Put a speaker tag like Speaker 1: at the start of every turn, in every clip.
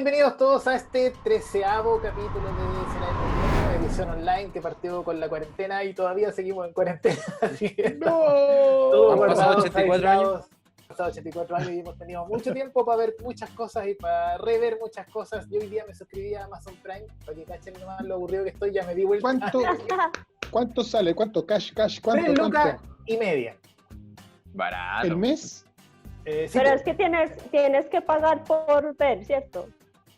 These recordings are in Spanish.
Speaker 1: Bienvenidos todos a este 13º capítulo de Será una edición online que partió con la cuarentena y todavía seguimos en cuarentena. Así que
Speaker 2: ¡No!
Speaker 1: han
Speaker 2: pasado 84 años.
Speaker 1: Han pasado 84 años y hemos tenido mucho tiempo para ver muchas cosas y para rever muchas cosas. Yo hoy día me suscribí a Amazon Prime para que cachen nomás lo aburrido que estoy, ya me di vuelta.
Speaker 3: ¿Cuánto sale? ¿Cuánto cash? ¿Cuánto?
Speaker 1: 3 lucas y media.
Speaker 2: Barato.
Speaker 3: ¿El mes?
Speaker 1: Sí,
Speaker 4: Pero es que tienes que pagar por ver, ¿cierto?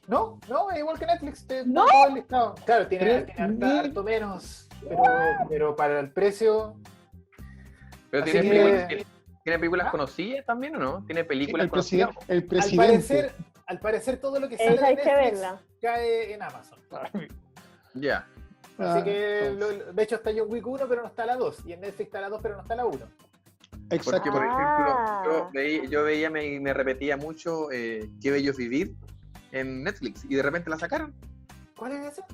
Speaker 1: No, es igual que Netflix,
Speaker 4: ¿No?
Speaker 1: todo el listado. Claro, tiene
Speaker 3: Tres
Speaker 1: harto menos, pero para el precio.
Speaker 2: Pero
Speaker 1: Así
Speaker 2: ¿tiene películas conocidas también o no? ¿Tiene películas
Speaker 3: El
Speaker 2: conocidas?
Speaker 3: presidente.
Speaker 1: Al parecer todo lo que sale
Speaker 4: Esa hay
Speaker 1: de
Speaker 4: que
Speaker 1: Netflix
Speaker 4: verla.
Speaker 1: cae en Amazon.
Speaker 2: Ya.
Speaker 1: Así que, de hecho, está John Wick 1, pero no está la 2. Y en Netflix está la 2, pero no está la 1.
Speaker 3: Exacto.
Speaker 2: Porque, por
Speaker 4: Ah.
Speaker 2: ejemplo, yo veía y me repetía mucho Qué bello es vivir en Netflix y de repente la sacaron.
Speaker 1: ¿Cuál es esa?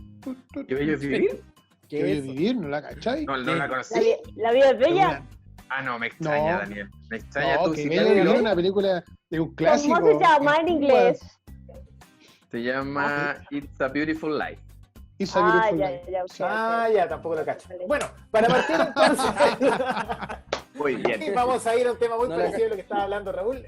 Speaker 2: ¿Qué bello es vivir?
Speaker 3: ¿Qué voy a vivir? ¿No la cachai?
Speaker 2: No la conocí.
Speaker 4: La vida es bella.
Speaker 2: Ah, no, me extraña,
Speaker 3: No.
Speaker 2: Daniel. Me extraña
Speaker 3: No,
Speaker 2: tú.
Speaker 3: que
Speaker 2: Si
Speaker 3: Bella
Speaker 2: te
Speaker 3: Vivir
Speaker 2: digo,
Speaker 3: es una película de un clásico.
Speaker 4: ¿Cómo se llama en inglés?
Speaker 2: se llama It's a Beautiful Life.
Speaker 3: It's a
Speaker 4: Ah,
Speaker 3: Beautiful
Speaker 4: ya,
Speaker 3: Life.
Speaker 4: ya, ok.
Speaker 1: Ya, tampoco lo cacho. Bueno, para partir entonces,
Speaker 2: Muy bien.
Speaker 1: vamos a ir a un tema muy
Speaker 5: No la
Speaker 1: parecido a lo que estaba hablando Raúl.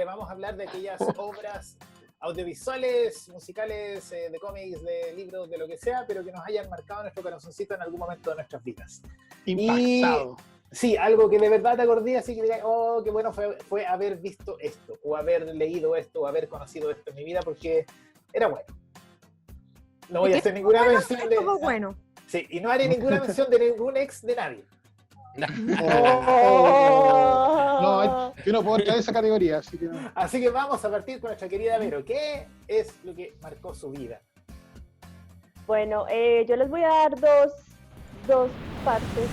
Speaker 1: Vamos a hablar de aquellas obras audiovisuales, musicales, de cómics, de libros, de lo que sea, pero que nos hayan marcado nuestro corazoncito en algún momento de nuestras vidas.
Speaker 3: Impactado.
Speaker 1: Sí, algo que de verdad te acordé, así que digas, oh, qué bueno fue haber visto esto, o haber leído esto, o haber conocido esto en mi vida, porque era bueno. No voy a hacer ninguna mención de...
Speaker 6: Estuvo bueno.
Speaker 1: Sí, y no haré ninguna mención de ningún ex de nadie.
Speaker 3: No, yo no puedo entrar en esa categoría, así que no.
Speaker 1: Así que vamos a partir con nuestra querida Vero. ¿Qué es lo que marcó su vida?
Speaker 4: Bueno, yo les voy a dar dos partes,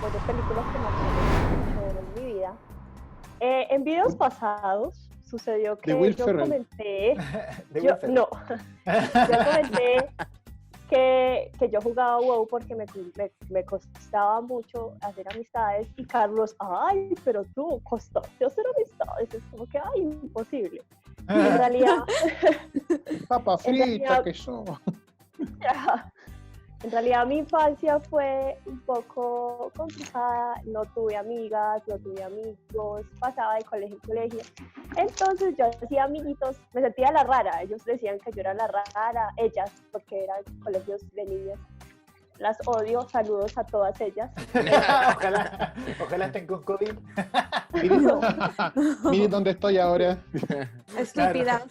Speaker 4: dos películas que marcaron mucho en mi vida. En videos pasados sucedió que
Speaker 3: Will
Speaker 4: yo
Speaker 3: Ferrell.
Speaker 4: comenté...
Speaker 1: De
Speaker 4: Yo,
Speaker 1: Will Ferrell.
Speaker 4: no, yo comenté que yo jugaba WoW porque me costaba mucho hacer amistades y Carlos, ay, pero tú costaste hacer amistades, es como que, ay, imposible. Y en realidad,
Speaker 3: Papa frita,
Speaker 4: realidad-
Speaker 3: que son.
Speaker 4: en realidad mi infancia fue un poco complicada, no tuve amigas, no tuve amigos, pasaba de colegio en colegio. Entonces yo hacía amiguitos, me sentía la rara, ellos decían que yo era la rara, ellas, porque eran colegios de niñas. Las odio, saludos a todas ellas.
Speaker 1: Ojalá estén con COVID.
Speaker 3: Miren dónde estoy ahora.
Speaker 6: Estúpidas.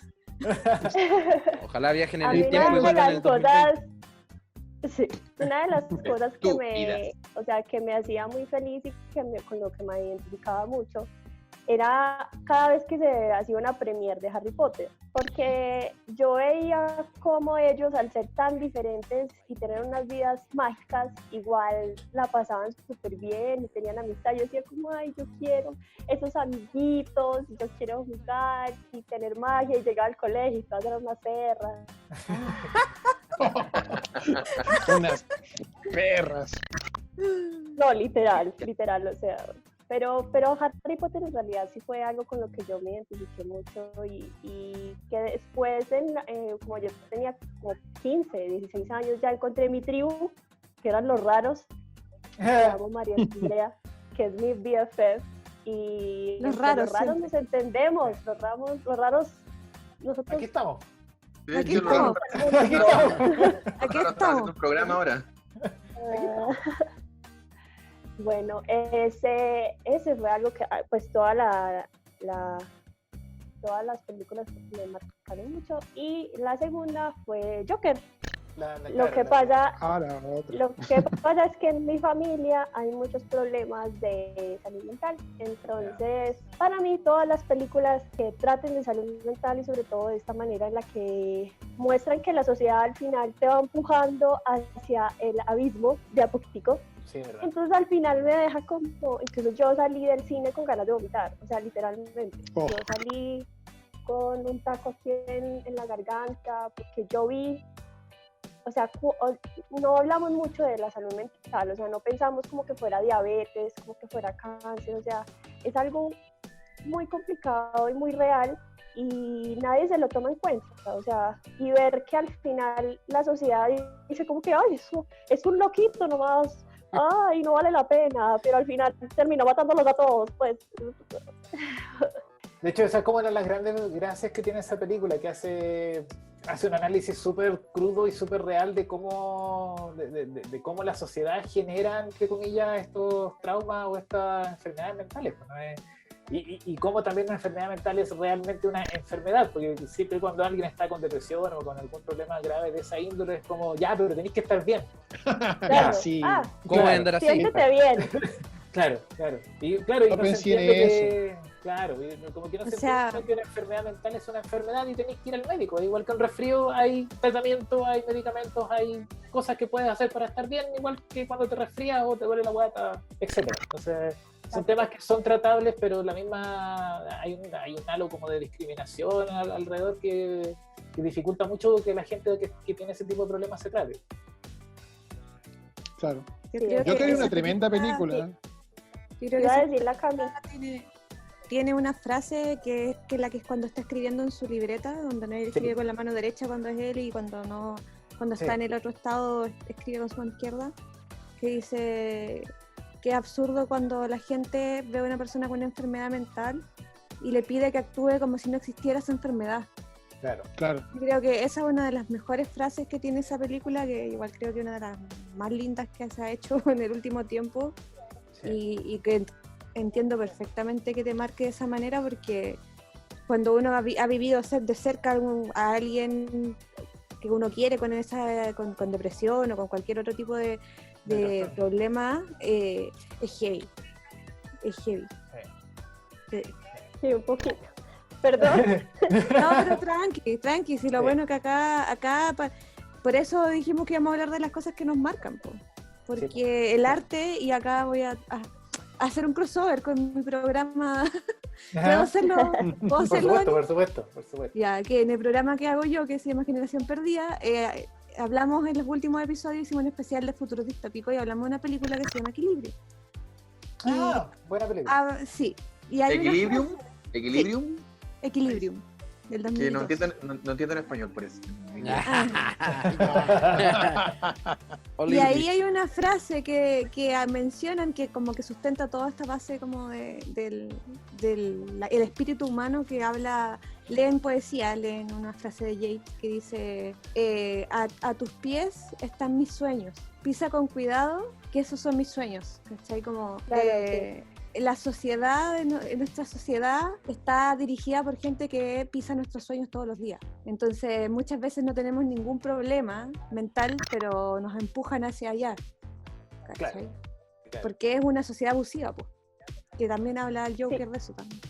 Speaker 5: Ojalá viajen en
Speaker 4: A mí
Speaker 5: el tiempo y
Speaker 4: una de
Speaker 5: vuelvan en el
Speaker 4: las
Speaker 5: 2020.
Speaker 4: cosas, sí, una de las cosas que
Speaker 2: Estúpidas.
Speaker 4: que me hacía muy feliz y con lo que me identificaba mucho era cada vez que se hacía una premiere de Harry Potter, porque yo veía cómo ellos, al ser tan diferentes y tener unas vidas mágicas, igual la pasaban súper bien y tenían amistad. Yo decía como, ay, yo quiero esos amiguitos, yo quiero jugar y tener magia, y llegaba al colegio y todas eran unas perras.
Speaker 3: Unas perras.
Speaker 4: No, literal, o sea, pero Harry Potter en realidad sí fue algo con lo que yo me identifiqué mucho y que después, como yo tenía como 15, 16 años, ya encontré mi tribu, que eran los raros, me llamo María Andrea, que es mi BFF, y
Speaker 6: Los
Speaker 4: entre
Speaker 6: raros
Speaker 4: los raros
Speaker 6: siempre.
Speaker 4: nos entendemos, los raros, nosotros...
Speaker 1: Aquí estamos.
Speaker 6: Aquí
Speaker 2: Yo
Speaker 6: estamos.
Speaker 1: Aquí estamos.
Speaker 6: Aquí
Speaker 2: haciendo
Speaker 6: estamos.
Speaker 2: un programa ahora.
Speaker 4: Bueno, ese fue algo que, pues, todas las películas me marcaron mucho. Y la segunda fue Joker. Lo que pasa es que en mi familia hay muchos problemas de salud mental. Entonces, para mí, todas las películas que traten de salud mental y sobre todo de esta manera en la que muestran que la sociedad al final te va empujando hacia el abismo de a poquitico.
Speaker 1: Sí, verdad.
Speaker 4: Entonces al final me deja como, incluso yo salí del cine con ganas de vomitar, o sea, literalmente.
Speaker 3: Oh.
Speaker 4: Yo salí con un taco aquí en la garganta, porque yo vi, o sea, no hablamos mucho de la salud mental, o sea, no pensamos como que fuera diabetes, como que fuera cáncer, o sea, es algo muy complicado y muy real y nadie se lo toma en cuenta, o sea, y ver que al final la sociedad dice como que, ay, eso es un loquito nomás, ay, no vale la pena, pero al final terminó matándolos a todos, pues.
Speaker 1: De hecho, esa es como una de las grandes gracias que tiene esa película, que hace un análisis súper crudo y súper real de cómo la sociedad genera, entre comillas, estos traumas o estas enfermedades mentales, pues, ¿no? Y cómo también una enfermedad mental es realmente una enfermedad, porque siempre cuando alguien está con depresión o con algún problema grave de esa índole es como, ya, pero tenés que estar bien.
Speaker 4: Claro.
Speaker 3: Sí.
Speaker 5: ¿Cómo voy a andar así?
Speaker 4: Siéntete bien.
Speaker 1: Claro. Y claro, y
Speaker 3: No
Speaker 1: no se
Speaker 3: pensé en
Speaker 1: entiende que, claro, y como que no se
Speaker 6: O sea-
Speaker 1: entiende que una enfermedad mental es una enfermedad y tenés que ir al médico. Igual que un resfrío, hay tratamiento, hay medicamentos, hay cosas que puedes hacer para estar bien, igual que cuando te resfrías o te duele la guata, etcétera. Entonces, son temas que son tratables, pero hay un halo como de discriminación alrededor que dificulta mucho que la gente que tiene ese tipo de problemas se trate.
Speaker 3: Claro.
Speaker 6: Yo
Speaker 4: Sí,
Speaker 6: creo
Speaker 3: Yo creo que es
Speaker 6: esa
Speaker 3: una tremenda película.
Speaker 6: Yo creo que
Speaker 4: Iba a
Speaker 6: esa
Speaker 4: decir la Cami.
Speaker 6: tiene una frase que es cuando está escribiendo en su libreta, donde no escribe con la mano derecha cuando es él y cuando no, cuando está
Speaker 1: Sí.
Speaker 6: en el otro estado escribe con su mano izquierda, que dice que es absurdo cuando la gente ve a una persona con una enfermedad mental y le pide que actúe como si no existiera esa enfermedad.
Speaker 1: Claro.
Speaker 3: Claro.
Speaker 6: Yo creo que esa es una de las mejores frases que tiene esa película, que igual creo que una de las más lindas que se ha hecho en el último tiempo.
Speaker 1: Sí.
Speaker 6: Y que entiendo perfectamente que te marque de esa manera, porque cuando uno ha vivido de cerca a alguien que uno quiere con depresión o con cualquier otro tipo de
Speaker 1: Trastorno.
Speaker 6: problema, es heavy. Es heavy. Sí.
Speaker 4: Sí, un poquito. Perdón.
Speaker 6: No, pero tranqui, si lo
Speaker 1: Sí.
Speaker 6: bueno que por eso dijimos que íbamos a hablar de las cosas que nos marcan, po. Porque el arte, y acá voy a hacer un crossover con mi programa, puedo hacerlo,
Speaker 1: Por supuesto.
Speaker 6: ya, que en el programa que hago yo, que se llama Generación Perdida, hablamos en los últimos episodios, hicimos un especial de futuros distópicos y hablamos de una película que se llama Equilibrio.
Speaker 1: Buena película.
Speaker 6: Sí, y hay
Speaker 2: Equilibrium,
Speaker 6: Equilibrium, del
Speaker 2: que
Speaker 6: 2012.
Speaker 2: no entiendo en español por eso.
Speaker 6: Y ahí hay una frase que mencionan que como que sustenta toda esta base como del el espíritu humano, que leen poesía, leen una frase de Yeats que dice, a tus pies están mis sueños, pisa con cuidado que esos son mis sueños, ¿cachai? Como
Speaker 4: Claro,
Speaker 6: la sociedad, nuestra sociedad está dirigida por gente que pisa nuestros sueños todos los días. Entonces muchas veces no tenemos ningún problema mental, pero nos empujan hacia allá, ¿cachai?
Speaker 1: Claro.
Speaker 6: Porque es una sociedad abusiva, pues. Que también habla el Joker de eso también.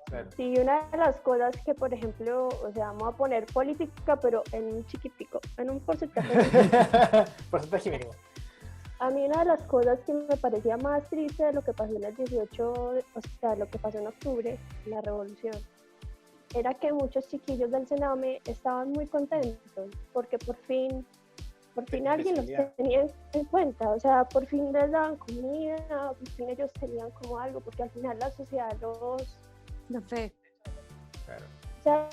Speaker 1: Claro.
Speaker 4: Sí, una de las cosas que, por ejemplo, o sea, vamos a poner política, pero en un chiquitico, en un porcentaje.
Speaker 1: Porcentaje mínimo.
Speaker 4: A mí una de las cosas que me parecía más triste de lo que pasó en el 18, o sea, lo que pasó en octubre, la revolución, era que muchos chiquillos del Sename estaban muy contentos, porque por fin alguien los
Speaker 1: visibilidad.
Speaker 4: tenía en cuenta, o sea, por fin les daban comida, por fin ellos tenían como algo, porque al final la sociedad
Speaker 6: No sé.
Speaker 1: Claro.
Speaker 4: o sea,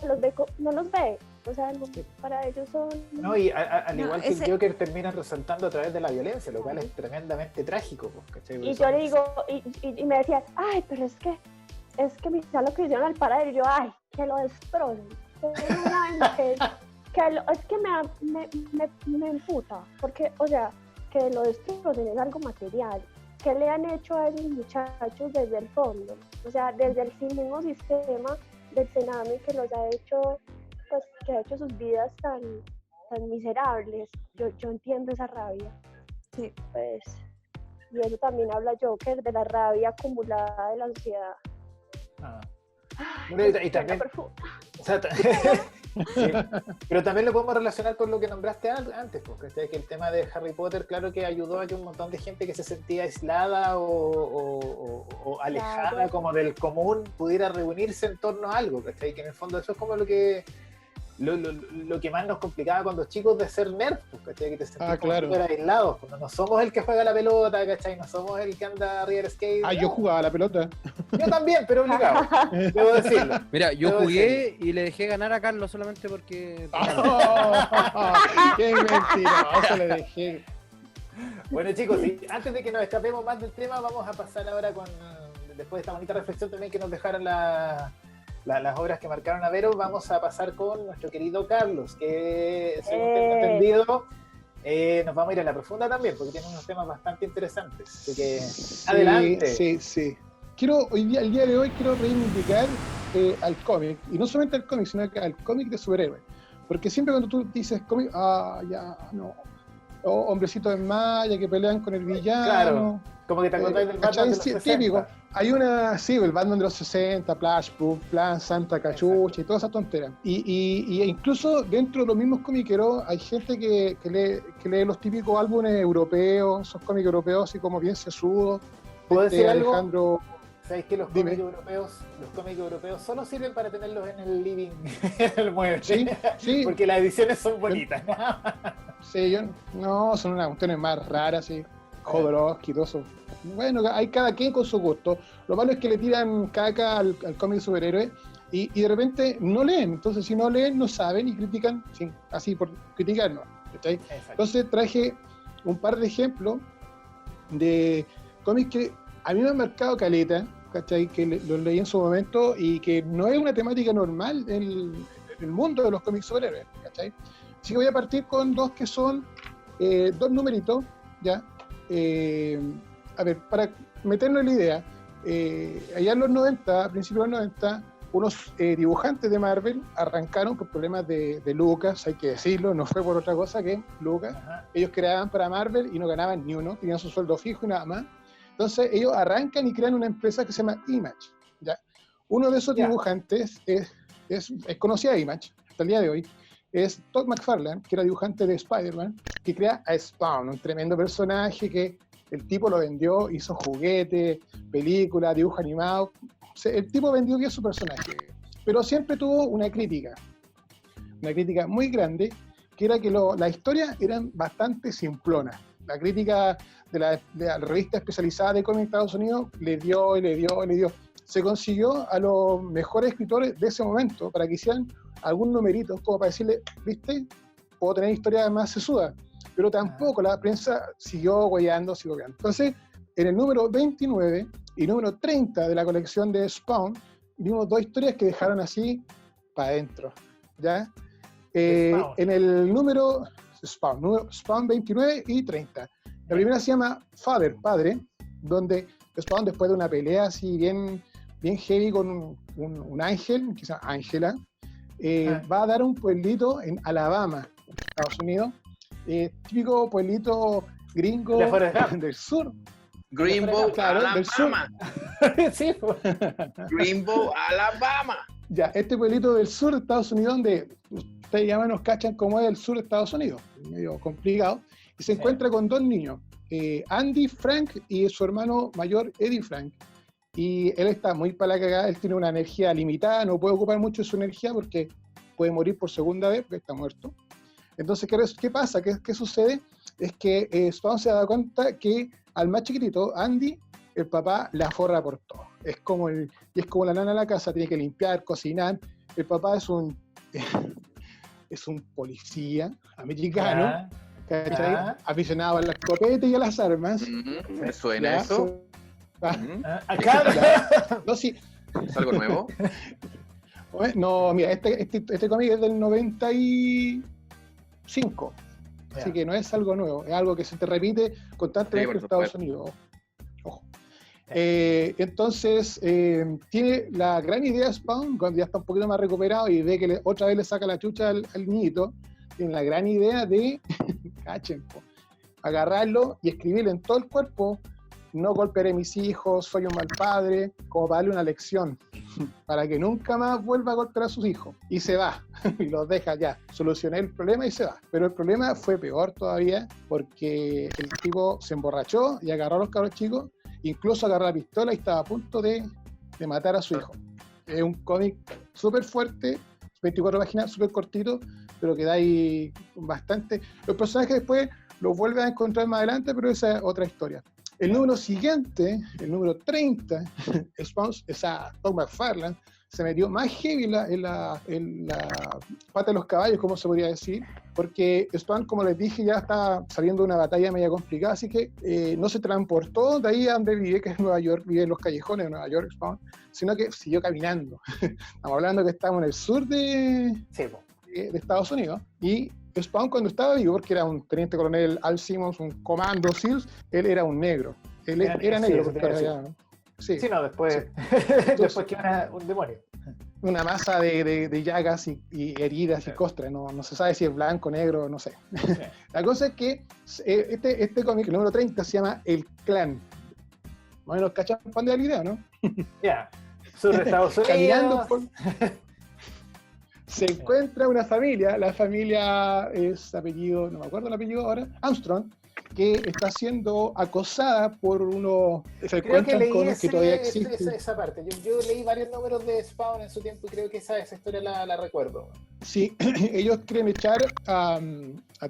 Speaker 4: no los ve, o sea, para ellos son...
Speaker 1: No, y al
Speaker 6: No,
Speaker 1: igual que
Speaker 6: ese-
Speaker 1: el Joker termina resaltando a través de la violencia, lo cual es tremendamente trágico, pues, ¿cachai? Porque
Speaker 4: Y yo
Speaker 1: son-
Speaker 4: le digo, y me decían, ay, pero es que mira lo que hicieron al paradero, y yo, ay, que lo destrocen. Pero una vez es que me emputa, porque, o sea, que lo destrocen es algo material. ¿Qué le han hecho a esos muchachos desde el fondo? O sea, desde el mismo sistema del Sename que los ha hecho, pues, que ha hecho sus vidas tan miserables. Yo entiendo esa rabia.
Speaker 6: Sí.
Speaker 4: Pues, y eso también habla Joker de la rabia acumulada de la sociedad.
Speaker 1: Ah. Bueno, y también,
Speaker 4: Perfume.
Speaker 1: o sea, sí, pero también lo podemos relacionar con lo que nombraste antes, porque que el tema de Harry Potter, claro que ayudó a que un montón de gente que se sentía aislada o alejada
Speaker 4: Claro.
Speaker 1: como del común pudiera reunirse en torno a algo, ¿cachai? Que en el fondo eso es como lo que más nos complicaba cuando chicos de ser nerds, pues, ¿cachai? Que te sentías como
Speaker 3: claro.
Speaker 1: súper aislados, cuando no somos el que juega la pelota, ¿cachai? No somos el que anda arriba del skate.
Speaker 3: Yo jugaba a la pelota.
Speaker 1: Yo también, pero obligado, debo decirlo.
Speaker 5: Mira, yo
Speaker 1: Debo
Speaker 5: jugué y le dejé ganar a Carlos solamente porque...
Speaker 3: ¡Qué mentiroso le dejé!
Speaker 1: Bueno, chicos, y antes de que nos escapemos más del tema, vamos a pasar ahora con, después de esta bonita reflexión también que nos dejaron las obras que marcaron a Vero, vamos a pasar con nuestro querido Carlos, que según tengo entendido, nos vamos a ir a la profunda también, porque tiene unos temas bastante interesantes. Así que, adelante.
Speaker 3: Sí. El día de hoy quiero reivindicar al cómic, y no solamente al cómic, sino que al cómic de superhéroes. Porque siempre cuando tú dices cómic, hombrecitos en malla que pelean con el villano.
Speaker 1: Claro, como que te acordáis del Batman de los 60.
Speaker 3: Típico. Hay el Batman de los 60, Flashpoint, Plan, Santa Cachucha y todas esas tonteras. Y incluso dentro de los mismos comiqueros hay gente que lee los típicos álbumes europeos, esos cómics europeos así como bien sesudos.
Speaker 1: ¿Puedo decir algo?
Speaker 3: Alejandro...
Speaker 1: ¿Sabéis que los cómics europeos solo sirven para tenerlos en el living, en el mueble? Sí. Porque las ediciones son bonitas.
Speaker 3: Sí, son unas cuestiones más raras, sí. Jodorowsky y todo eso. Bueno, hay cada quien con su gusto. Lo malo es que le tiran caca al cómic de superhéroes y de repente no leen. Entonces, si no leen, no saben y critican, así por criticar, no. ¿Cachai? Entonces, traje un par de ejemplos de cómics que a mí me han marcado caleta, ¿cachai? Que los leí en su momento y que no es una temática normal en el mundo de los cómics superhéroes, ¿cachai? Así que voy a partir con dos que son dos numeritos, ¿ya? A ver, para meternos en la idea, allá en los 90, a principios de los 90, unos dibujantes de Marvel arrancaron por problemas de Lucas, hay que decirlo, no fue por otra cosa que Lucas. Ajá. Ellos creaban para Marvel y no ganaban ni uno, tenían su sueldo fijo y nada más. Entonces ellos arrancan y crean una empresa que se llama Image, ¿ya? Uno de esos dibujantes es conocida Image, hasta el día de hoy, es Todd McFarlane, que era dibujante de Spider-Man, que crea a Spawn, un tremendo personaje que el tipo lo vendió, hizo juguetes, películas, dibujos animados. El tipo vendió bien su personaje, pero siempre tuvo una crítica muy grande, que era que las historias eran bastante simplonas. La crítica de la revista especializada de cómics de Estados Unidos le dio. Se consiguió a los mejores escritores de ese momento para que hicieran algún numerito, como para decirle, ¿viste? Puedo tener historias más sesudas. Pero tampoco la prensa siguió guayando. Entonces, en el número 29 y número 30 de la colección de Spawn, vimos dos historias que dejaron así para adentro, ¿ya? En el número Spawn 29 y 30. La primera se llama Father, Padre, donde Spawn, después de una pelea así bien heavy con un ángel, que se llama Ángela, va a dar un pueblito en Alabama, Estados Unidos, típico pueblito gringo del sur.
Speaker 2: Greenbow, Alabama.
Speaker 3: Del sur.
Speaker 1: Sí,
Speaker 2: Greenbow, Alabama.
Speaker 3: Ya, este pueblito del sur de Estados Unidos, donde ustedes ya nos cachan como es el sur de Estados Unidos, medio complicado, y se encuentra con dos niños, Andy Frank y su hermano mayor Eddie Frank. Y él está muy para la cagada, él tiene una energía limitada, no puede ocupar mucho su energía porque puede morir por segunda vez porque está muerto. Entonces, ¿qué pasa? ¿Qué sucede? Es que Spawn se da cuenta que al más chiquitito, Andy, el papá la forra por todo. Es como la nana de la casa, tiene que limpiar, cocinar. El papá es un policía americano, ¿cachai? Aficionado a la escopeta y a las armas.
Speaker 2: ¿Me suena eso?
Speaker 3: No, sí.
Speaker 2: ¿Es algo nuevo?
Speaker 3: No, mira, este cómic es del 95. Así que no es algo nuevo, es algo que se te repite constantemente en Estados Unidos. Ojo. Entonces, tiene la gran idea Spawn, cuando ya está un poquito más recuperado y ve que otra vez le saca la chucha al niñito, tiene la gran idea de, agarrarlo y escribirle en todo el cuerpo: no golpearé a mis hijos, soy un mal padre, como para darle una lección, para que nunca más vuelva a golpear a sus hijos. Y se va, y los deja ya. Solucioné el problema y se va. Pero el problema fue peor todavía, porque el tipo se emborrachó y agarró a los cabros chicos, incluso agarró la pistola y estaba a punto de matar a su hijo. Es un cómic súper fuerte, 24 páginas, súper cortito, pero que da ahí bastante. Los personajes después los vuelven a encontrar más adelante, pero esa es otra historia. El número siguiente, el número 30, Spawn, Todd McFarlane, se metió más heavy en la pata de los caballos, como se podría decir, porque Spawn, como les dije, ya está saliendo de una batalla media complicada, así que no se transportó de ahí a donde vive, que es Nueva York, vive en los callejones de Nueva York, Spawn, sino que siguió caminando. Estamos hablando que estamos en el sur de Estados Unidos, y Spawn, cuando estaba vivo, porque era un teniente coronel Al Simmons, un comando SEALs, él era un negro. Él era negro, porque era allá, ¿no? Sí,
Speaker 1: no, después,
Speaker 3: Sí.
Speaker 1: después que un demonio.
Speaker 3: Una masa de llagas y heridas y costras, no se sabe si es blanco, negro, no sé. La cosa es que este cómic, el número 30, se llama El Clan. Más o menos cachan pan de la idea, ¿no?
Speaker 1: Ya, sur de Estados
Speaker 3: Caminando
Speaker 1: Unidos.
Speaker 3: se encuentra una familia, la familia es apellido, no me acuerdo el apellido ahora, Armstrong, que está siendo acosada por unos... Se
Speaker 1: Creo que
Speaker 3: encuentran
Speaker 1: leí
Speaker 3: cómics que todavía existen.
Speaker 1: esa parte. Yo leí varios números de Spawn en su tiempo y creo que esa historia la recuerdo.
Speaker 3: Sí, ellos quieren echar a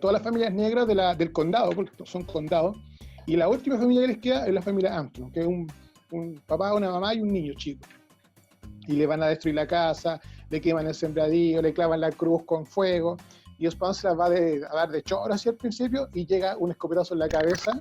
Speaker 3: todas las familias negras del condado, porque son condados, y la última familia que les queda es la familia Armstrong, que es un papá, una mamá y un niño chico. Y le van a destruir la casa, le queman el sembradío, le clavan la cruz con fuego, y Spawn se las va a dar de choro así al principio, y llega un escopetazo en la cabeza,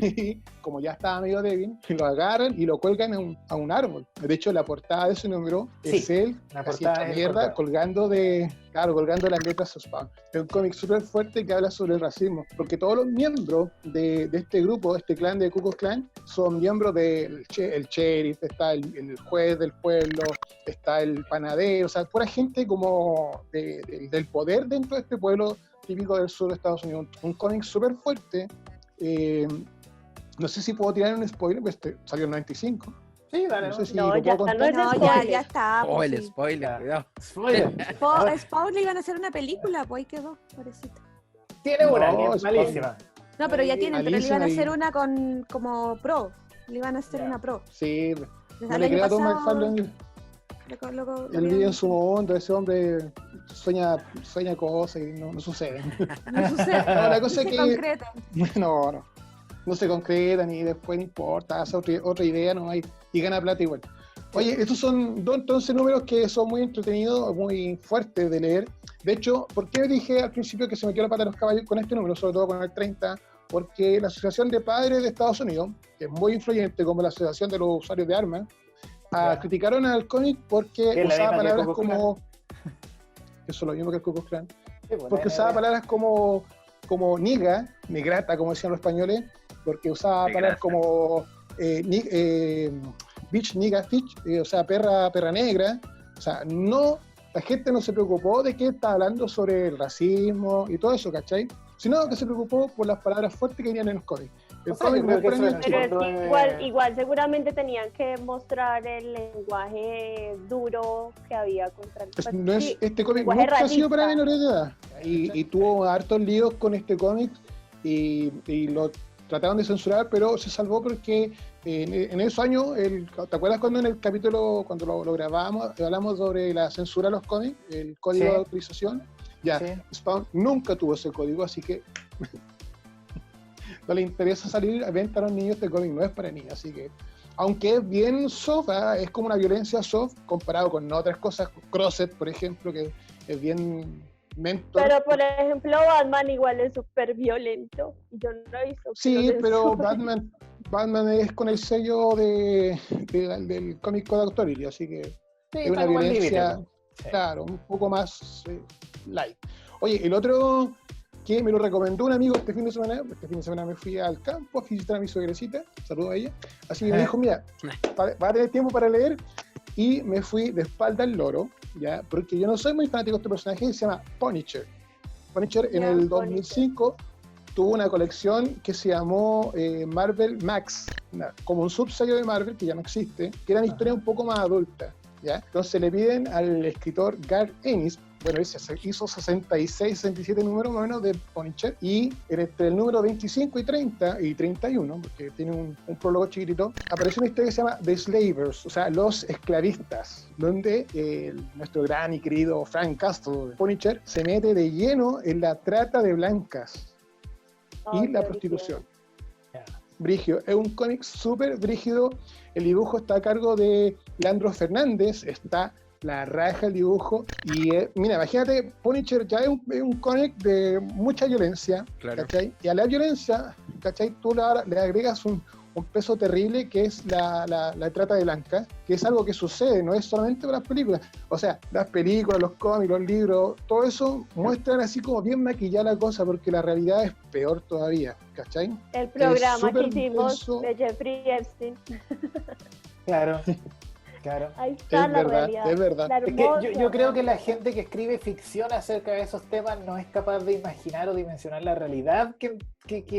Speaker 3: y como ya estaba medio débil, lo agarran y lo cuelgan a un árbol. De hecho, la portada de ese número es él,
Speaker 1: la
Speaker 3: así
Speaker 1: portada
Speaker 3: hecho
Speaker 1: es
Speaker 3: mierda, colgando las letras de Spawn. Es un cómic súper fuerte que habla sobre el racismo, porque todos los miembros de este grupo, de este clan de Ku Klux Klan, son miembros del sheriff, está el juez del pueblo, está el panadero, o sea, pura gente como del poder dentro de este pueblo típico del sur de Estados Unidos. Un cómic súper fuerte. No sé si puedo tirar un spoiler, pues salió en 95.
Speaker 1: Sí, dale.
Speaker 3: No sé si
Speaker 4: No,
Speaker 3: lo
Speaker 4: ya
Speaker 3: puedo
Speaker 4: no
Speaker 3: contar.
Speaker 4: es
Speaker 6: No,
Speaker 4: spoiler.
Speaker 6: ya está.
Speaker 5: Oh,
Speaker 6: pues,
Speaker 5: el
Speaker 6: sí.
Speaker 5: spoiler, cuidado.
Speaker 1: Spoiler.
Speaker 6: Spawn le iban a hacer una película, pues ahí quedó, pobrecito.
Speaker 1: Tiene una,
Speaker 3: No,
Speaker 1: que es
Speaker 3: Spawn.
Speaker 1: malísima.
Speaker 6: No, pero ya tienen, pero le iban a
Speaker 3: Malísima
Speaker 6: hacer una como pro. Le iban a hacer una pro.
Speaker 3: Sí,
Speaker 6: Desde
Speaker 3: no
Speaker 6: el
Speaker 3: le
Speaker 6: año
Speaker 3: crea a Tom
Speaker 6: pasado,
Speaker 3: McFarlane.
Speaker 6: lo
Speaker 3: Él vive en su mundo, ese hombre sueña cosas y no sucede.
Speaker 6: no sucede.
Speaker 3: No, la cosa
Speaker 6: No
Speaker 3: es
Speaker 6: se
Speaker 3: que
Speaker 6: concreta.
Speaker 3: no se concretan y después no importa, hace otra idea no hay y gana plata igual. Oye, estos son dos entonces números que son muy entretenidos, muy fuertes de leer. De hecho, ¿por qué dije al principio que se metió la pata de los caballos con este número, sobre todo con el 30? Porque la Asociación de Padres de Estados Unidos, que es muy influyente como la Asociación de los Usuarios de Armas, criticaron al cómic porque usaba palabras como... Eso es lo mismo que el Ku Klux Klan. Porque usaba palabras como niga, negrata, como decían los españoles, porque usaba palabras como bitch, nigga, fish, o sea, perra negra. O sea, la gente no se preocupó de que estaba hablando sobre el racismo y todo eso, ¿cachai? Sino que se preocupó por las palabras fuertes que venían en los cómics. El cómic no es para niños chicos.
Speaker 4: Pero es que igual seguramente tenían que mostrar el lenguaje duro que había contra el
Speaker 3: Pues no es, este cómic
Speaker 4: lenguaje
Speaker 3: nunca ha sido
Speaker 4: racista.
Speaker 3: para menores de edad. Y tuvo hartos líos con este cómic y lo trataron de censurar, pero se salvó porque en esos años, ¿te acuerdas cuando en el capítulo, cuando lo grabábamos, hablamos sobre la censura de los cómics, el código de autorización? Ya, Spawn nunca tuvo ese código, así que no le interesa salir a venta a los niños. Este cómic no es para niños, así que aunque es bien soft, es como una violencia soft comparado con otras cosas, Crosset, por ejemplo, que es bien mentor.
Speaker 4: Pero por ejemplo Batman igual es súper violento. Yo no he visto.
Speaker 3: Sí, pero Batman es con el sello del cómic Code Authority, así que es una violencia, claro, un poco más light. Oye, el otro que me lo recomendó un amigo este fin de semana me fui al campo a visitar a mi suegrecita, saludo a ella, así que me dijo, mira, va a tener tiempo para leer, y me fui de espalda al loro, ya, porque yo no soy muy fanático de este personaje, se llama Punisher. Punisher en el 2005 tuvo una colección que se llamó Marvel Max, como un subsello de Marvel que ya no existe, que eran historias un poco más adultas, ¿ya? Entonces le piden al escritor Garth Ennis, bueno, él hizo 66, 67 números más o menos de Punisher, y entre el número 25 y 30 y 31, porque tiene un prólogo chiquitito, aparece una historia que se llama The Slavers, o sea, los esclavistas, donde nuestro gran y querido Frank Castle, Punisher, se mete de lleno en la trata de blancas y la prostitución. brígido. Es un cómic súper brígido. El dibujo está a cargo de Leandro Fernández, está la raja el dibujo. Y mira, imagínate, Punisher ya es un cómic de mucha violencia,
Speaker 5: Claro.
Speaker 3: ¿cachai? Y a la violencia, ¿cachai? Tú le agregas un peso terrible que es la trata de blancas, que es algo que sucede, no es solamente para las películas. O sea, las películas, los cómics, los libros, todo eso muestran así como bien maquillada la cosa, porque la realidad es peor todavía, ¿cachai?
Speaker 4: El programa que
Speaker 3: súper
Speaker 4: hicimos
Speaker 3: denso.
Speaker 4: de Jeffrey Epstein.
Speaker 1: Claro, claro.
Speaker 4: Ahí está
Speaker 3: Es
Speaker 4: la
Speaker 3: verdad,
Speaker 4: realidad.
Speaker 3: es verdad.
Speaker 4: La
Speaker 1: Es que
Speaker 4: hermosa
Speaker 1: yo creo que la
Speaker 4: realidad.
Speaker 1: gente que escribe ficción acerca de esos temas no es capaz de imaginar o dimensionar la realidad que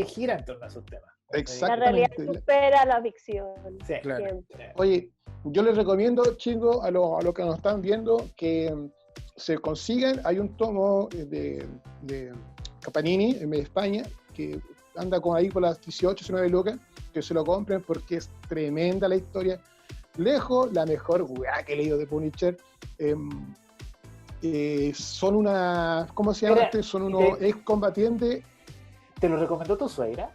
Speaker 1: gira en torno a esos temas.
Speaker 4: La realidad
Speaker 3: Exactamente.
Speaker 4: supera la ficción.
Speaker 1: Sí.
Speaker 5: Claro.
Speaker 4: Siempre.
Speaker 3: Oye, yo les recomiendo, chicos, a los que nos están viendo, que se consigan. Hay un tomo de Panini en España que anda ahí con las 18, 19 lucas, que se lo compren porque es tremenda la historia. Lejos, la mejor weá que he leído de Punisher. Son una, ¿cómo se llama?
Speaker 1: Mira,
Speaker 3: Son unos excombatientes.
Speaker 1: ¿Te lo recomendó tu suegra?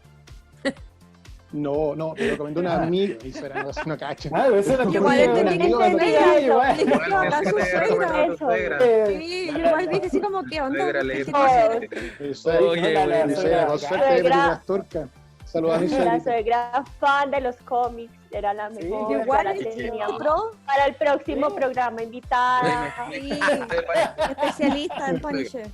Speaker 3: No, me lo recomendó una amiga. Y será, no cacha.
Speaker 1: Ah, eso no
Speaker 6: Igual
Speaker 1: tenía
Speaker 6: entendí
Speaker 1: un
Speaker 6: que
Speaker 1: amigo,
Speaker 6: entendí
Speaker 1: no,
Speaker 6: eso.
Speaker 1: igual.
Speaker 6: Dije,
Speaker 2: Igual
Speaker 6: ¿qué onda
Speaker 2: pensé
Speaker 6: su
Speaker 2: que te había
Speaker 6: suegra?
Speaker 2: recomendado tu suegra.
Speaker 6: Sí, yo igual dije así como, ¿qué onda?
Speaker 2: Suegra
Speaker 6: ¿Qué
Speaker 2: le-
Speaker 6: te pasa?
Speaker 2: Oye,
Speaker 1: la
Speaker 2: bueno,
Speaker 1: suegra
Speaker 3: Con
Speaker 1: acá.
Speaker 3: suerte de
Speaker 4: Suegra.
Speaker 3: películas turcas. Saludos a mi
Speaker 4: La
Speaker 3: suegrita.
Speaker 4: suegra fan de los cómics, era la
Speaker 1: Sí,
Speaker 4: mejor.
Speaker 6: Igual
Speaker 4: ya la
Speaker 6: es
Speaker 4: teníamos
Speaker 6: pro,
Speaker 4: para el próximo programa invitada.
Speaker 6: sí, especialista en Punisher.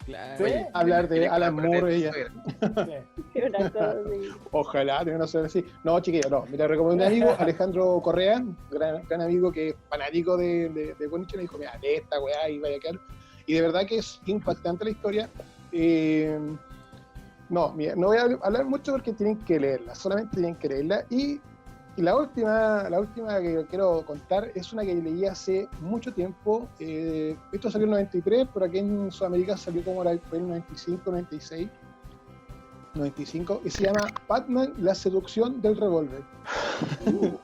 Speaker 5: Claro.
Speaker 1: Sí.
Speaker 3: Hablar de Alan Moore, ella.
Speaker 1: Sí.
Speaker 4: Una cosa así.
Speaker 3: Ojalá tenga una suerte así. No, chiquillos, no. Me la recomendó un amigo, Alejandro Correa, gran amigo que es fanático de Punisher, me dijo, mira, lee esta weá y vaya a quedar. Y de verdad que es impactante la historia. No, mira, no voy a hablar mucho porque tienen que leerla, solamente tienen que leerla. Y la última que quiero contar es una que leí hace mucho tiempo. Esto salió en 93, pero aquí en Sudamérica salió como era en 95, 96, 95, y se llama Batman, la seducción del revólver.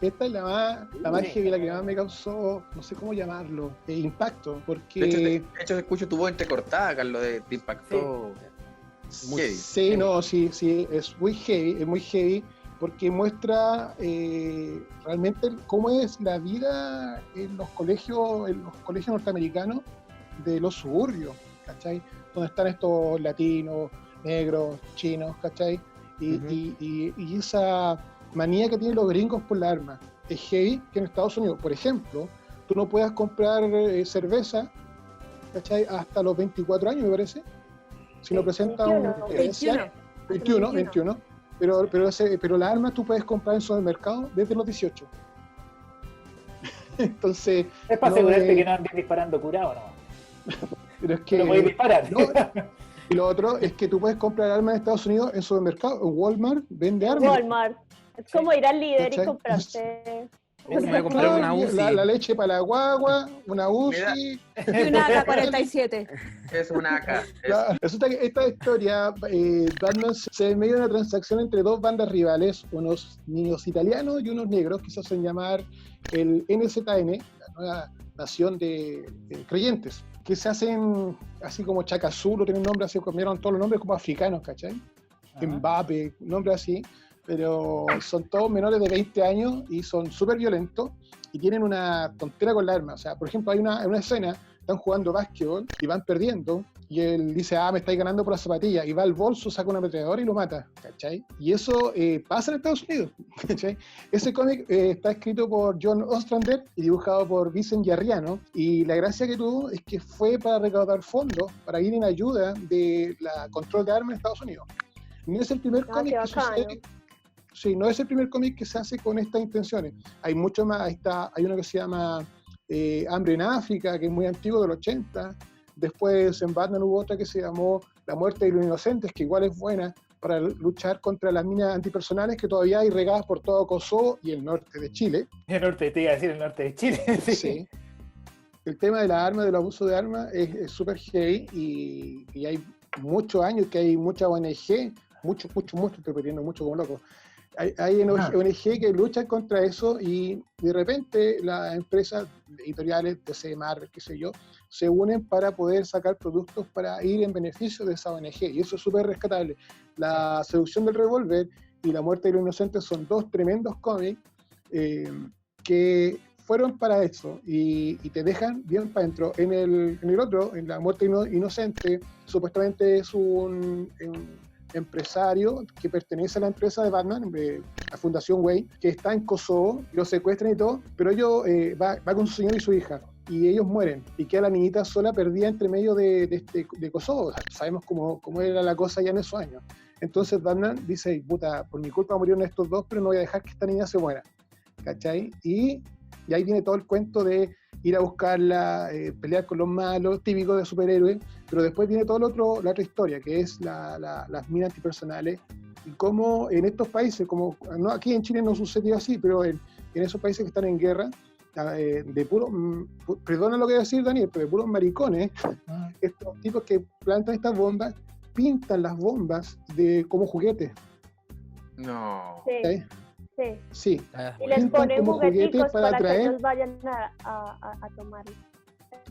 Speaker 3: Esta es la más
Speaker 1: Sí.
Speaker 3: heavy, la que más me causó, no sé cómo llamarlo, impacto, porque...
Speaker 2: De hecho, escucho tu voz entrecortada, Carlos, te impactó. Muy heavy.
Speaker 3: Sí, no, sí, es muy heavy, porque muestra realmente cómo es la vida en los colegios norteamericanos de los suburbios, ¿cachai? Donde están estos latinos, negros, chinos, ¿cachai? Y esa manía que tienen los gringos por la arma. Es heavy que en Estados Unidos, por ejemplo, tú no puedas comprar cerveza, ¿cachai? Hasta los 24 años, me parece. Si no presenta 21, pero las armas tú puedes comprar en supermercado desde los 18. Entonces,
Speaker 1: Es para
Speaker 3: no,
Speaker 1: asegurarte que no andes disparando curado, ¿no?
Speaker 3: pero es que
Speaker 1: No podéis disparar.
Speaker 3: no, y lo otro es que tú puedes comprar armas en Estados Unidos en supermercado, en Walmart vende armas.
Speaker 4: Walmart. Es como ir al líder y
Speaker 3: ¿Cachai?
Speaker 4: comprarte.
Speaker 5: Me voy a comprar una UCI.
Speaker 3: La leche para la guagua, una UCI.
Speaker 6: Y una AK-47.
Speaker 2: Es una AK.
Speaker 3: Resulta que esta historia, Batman se en medio de una transacción entre dos bandas rivales, unos niños italianos y unos negros, que se hacen llamar el NZN, la nueva nación de creyentes, que se hacen así como Chaka Zulu, tienen nombres así, cambiaron todos los nombres como africanos, ¿cachai? Mbappé, nombres así, pero son todos menores de 20 años y son súper violentos y tienen una tontera con la arma. O sea, por ejemplo, hay una escena, están jugando básquetbol y van perdiendo y él dice, me estáis ganando por la zapatilla, y va al bolso, saca una ametralladora y lo mata, ¿cachai? Y eso pasa en Estados Unidos, ¿cachai? Ese cómic está escrito por John Ostrander y dibujado por Vincent Giarriano, y la gracia que tuvo es que fue para recaudar fondos para ir en ayuda de la control de armas en Estados Unidos. No es el primer cómic
Speaker 4: qué
Speaker 3: que
Speaker 4: bacano.
Speaker 3: sucede. Sí, no es el primer cómic que se hace con estas intenciones. Hay mucho más, hay uno que se llama Hambre en África, que es muy antiguo, del 80. Después en Batman hubo otra que se llamó La muerte de los inocentes, que igual es buena para luchar contra las minas antipersonales que todavía hay regadas por todo Kosovo y el norte de Chile.
Speaker 1: El norte, te iba a decir el norte de Chile.
Speaker 3: Sí. El tema de las armas, del abuso de armas, es súper heavy y hay muchos años que hay mucha ONG, mucho, estoy repitiendo mucho como loco. Hay ONG que luchan contra eso y de repente las empresas editoriales, DC, Marvel, qué sé yo, se unen para poder sacar productos para ir en beneficio de esa ONG y eso es súper rescatable. La seducción del revólver y La muerte de los inocentes son dos tremendos cómics que fueron para eso y te dejan bien para adentro. En el otro, en La muerte inocente, supuestamente es un empresario que pertenece a la empresa de Batman, la Fundación Wayne, que está en Kosovo, lo secuestran y todo, pero ellos va con su señor y su hija, y ellos mueren, y queda la niñita sola perdida entre medio de Kosovo. Sabemos cómo era la cosa ya en esos años. Entonces Batman dice, puta, por mi culpa murieron estos dos, pero no voy a dejar que esta niña se muera, ¿cachai? Y ahí viene todo el cuento de ir a buscarla, pelear con los malos, típicos de superhéroes, pero después viene todo la otra historia, que es las minas antipersonales, y cómo en estos países, como no, aquí en Chile no sucedió así, pero en esos países que están en guerra, de puro, perdona lo que voy a decir, Daniel, pero de puros maricones, estos tipos que plantan estas bombas, pintan las bombas como juguetes.
Speaker 2: No.
Speaker 4: Sí.
Speaker 3: Sí.
Speaker 4: Y les ponen
Speaker 3: como
Speaker 4: jugueticos para que
Speaker 3: atraer.
Speaker 4: ellos vayan a tomarlo.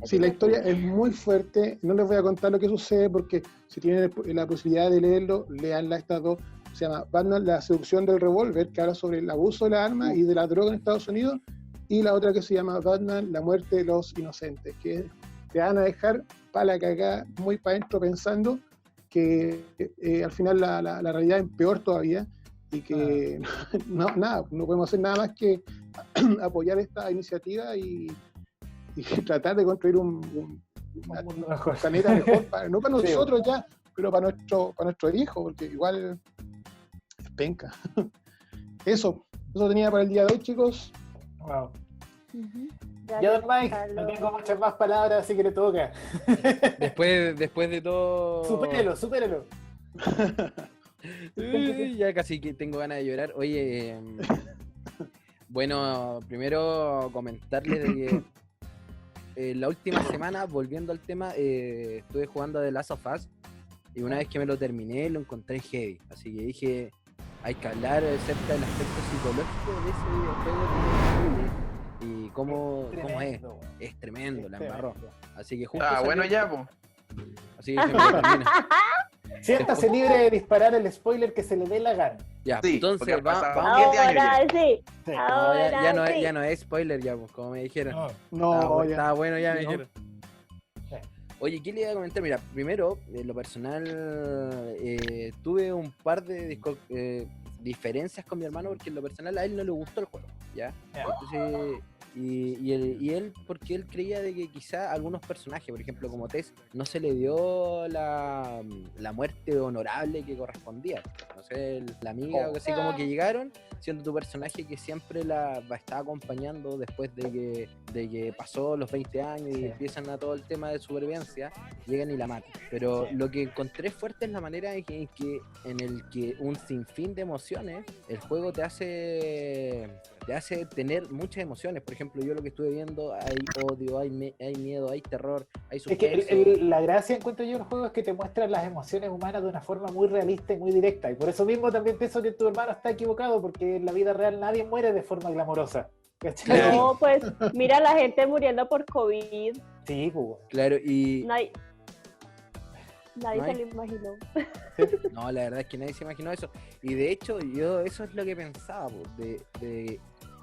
Speaker 3: Sí, la historia es muy fuerte. No les voy a contar lo que sucede porque si tienen la posibilidad de leerlo, leanla estas dos. Se llama Batman, la seducción del revólver, que habla sobre el abuso de la arma y de la droga en Estados Unidos. Y la otra que se llama Batman, la muerte de los inocentes, que te van a dejar para la cagada, muy para adentro, pensando que al final la realidad es peor todavía. Y que no podemos hacer nada más que apoyar esta iniciativa y tratar de construir un planeta mejor, no para nosotros ya, pero para nuestros hijos, porque igual es penca. Eso tenía para el día de hoy, chicos.
Speaker 1: Wow.
Speaker 4: Ya,
Speaker 1: Yo, don Mike,
Speaker 4: Carlos.
Speaker 1: no tengo muchas más palabras, así que le toca.
Speaker 5: Después de todo.
Speaker 1: Supérelo.
Speaker 5: Ya casi que tengo ganas de llorar. Oye, bueno, primero comentarles de que la última semana, volviendo al tema, estuve jugando The Last of Us y una vez que me lo terminé lo encontré heavy. Así que dije, hay que hablar acerca del aspecto psicológico de ese videojuego y cómo es tremendo, la embarró. Así que justo
Speaker 2: Bueno
Speaker 5: salió-
Speaker 2: ya, pues.
Speaker 5: Así que se me termina.
Speaker 1: Siéntase libre de disparar el spoiler que se le dé la gana.
Speaker 5: Ya,
Speaker 2: Sí,
Speaker 5: entonces
Speaker 2: porque han pasado
Speaker 5: vamos.
Speaker 2: 7 años
Speaker 4: Ahora sí.
Speaker 1: Sí.
Speaker 5: No,
Speaker 4: Ahora
Speaker 5: ya
Speaker 4: sí.
Speaker 5: no es spoiler ya, pues, como me dijeron.
Speaker 3: No, ya.
Speaker 5: Estaba bueno ya, me
Speaker 3: No.
Speaker 5: dijeron.
Speaker 1: Sí.
Speaker 5: Oye, ¿qué le iba a comentar? Mira, primero, en lo personal, tuve un par de diferencias con mi hermano porque en lo personal a él no le gustó el juego, ¿ya?
Speaker 1: Ya.
Speaker 5: Entonces, y él, porque él creía de que quizá algunos personajes, por ejemplo como Tess, no se le dio la muerte honorable que correspondía. No sé, la amiga o así como que llegaron, siendo tu personaje que siempre la está acompañando después de que pasó los 20 años y
Speaker 1: Sí.
Speaker 5: empiezan a todo el tema de supervivencia, llegan y la matan. Pero
Speaker 1: Sí.
Speaker 5: lo que encontré fuerte es la manera en el que un sinfín de emociones, el juego te hace tener muchas emociones. Por ejemplo, yo lo que estuve viendo, hay odio, hay miedo, hay terror, hay
Speaker 1: Es
Speaker 5: suspenso.
Speaker 1: que la gracia, encuentro yo, en el juego es que te muestran las emociones humanas de una forma muy realista y muy directa. Y por eso mismo también pienso que tu hermano está equivocado, porque en la vida real nadie muere de forma glamorosa. ¿Cachai?
Speaker 5: Claro.
Speaker 4: No, pues mira la gente muriendo por COVID.
Speaker 1: Sí, pues.
Speaker 5: Claro, y
Speaker 4: Nadie
Speaker 5: No
Speaker 4: se
Speaker 5: hay-
Speaker 4: lo imaginó.
Speaker 5: no, la verdad es que nadie se imaginó eso. Y de hecho, yo eso es lo que pensaba, po,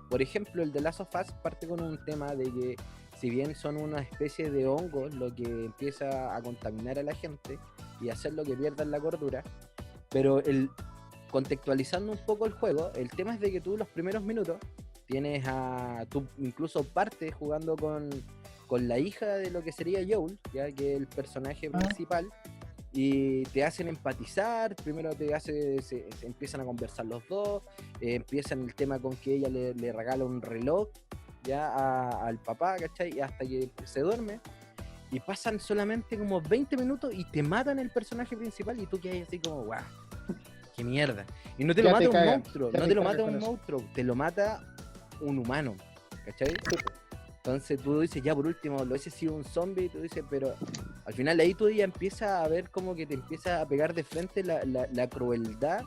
Speaker 5: por ejemplo, el de Last of Us parte con un tema de que si bien son una especie de hongos lo que empieza a contaminar a la gente y hacer lo que pierdan la cordura, pero contextualizando un poco el juego, el tema es de que tú los primeros minutos tú incluso partes jugando con la hija de lo que sería Joel, ya que es el personaje principal, y te hacen empatizar, primero se empiezan a conversar los dos, empiezan el tema con que ella le regala un reloj ya al papá, ¿cachai? Y hasta que se duerme, y pasan solamente como 20 minutos y te matan el personaje principal y tú quedas así como, guau, qué mierda. Y no te lo
Speaker 3: Ya te
Speaker 5: mata un
Speaker 3: cagan,
Speaker 5: monstruo,
Speaker 3: ya
Speaker 5: no
Speaker 3: te
Speaker 5: te lo
Speaker 3: cagan
Speaker 5: mata
Speaker 3: con
Speaker 5: un
Speaker 3: eso.
Speaker 5: monstruo, te lo mata un humano, ¿cachai? Entonces tú dices, ya por último, lo hubiese sido un zombie, tú dices, pero al final ahí tú ya empiezas a ver como que te empieza a pegar de frente la crueldad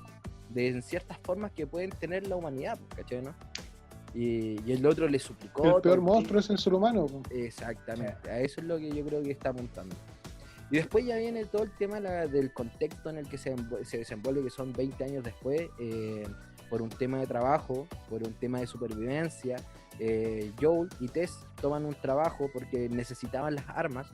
Speaker 5: de en ciertas formas que pueden tener la humanidad, ¿cachai? ¿No? Y el otro le suplicó.
Speaker 3: El
Speaker 5: todo
Speaker 3: peor
Speaker 5: el
Speaker 3: monstruo es el ser humano. Po.
Speaker 5: Exactamente, a eso es lo que yo creo que está apuntando. Y después ya viene todo el tema del contexto en el que se desenvuelve, que son 20 años después, por un tema de trabajo, por un tema de supervivencia. Joel y Tess toman un trabajo porque necesitaban las armas,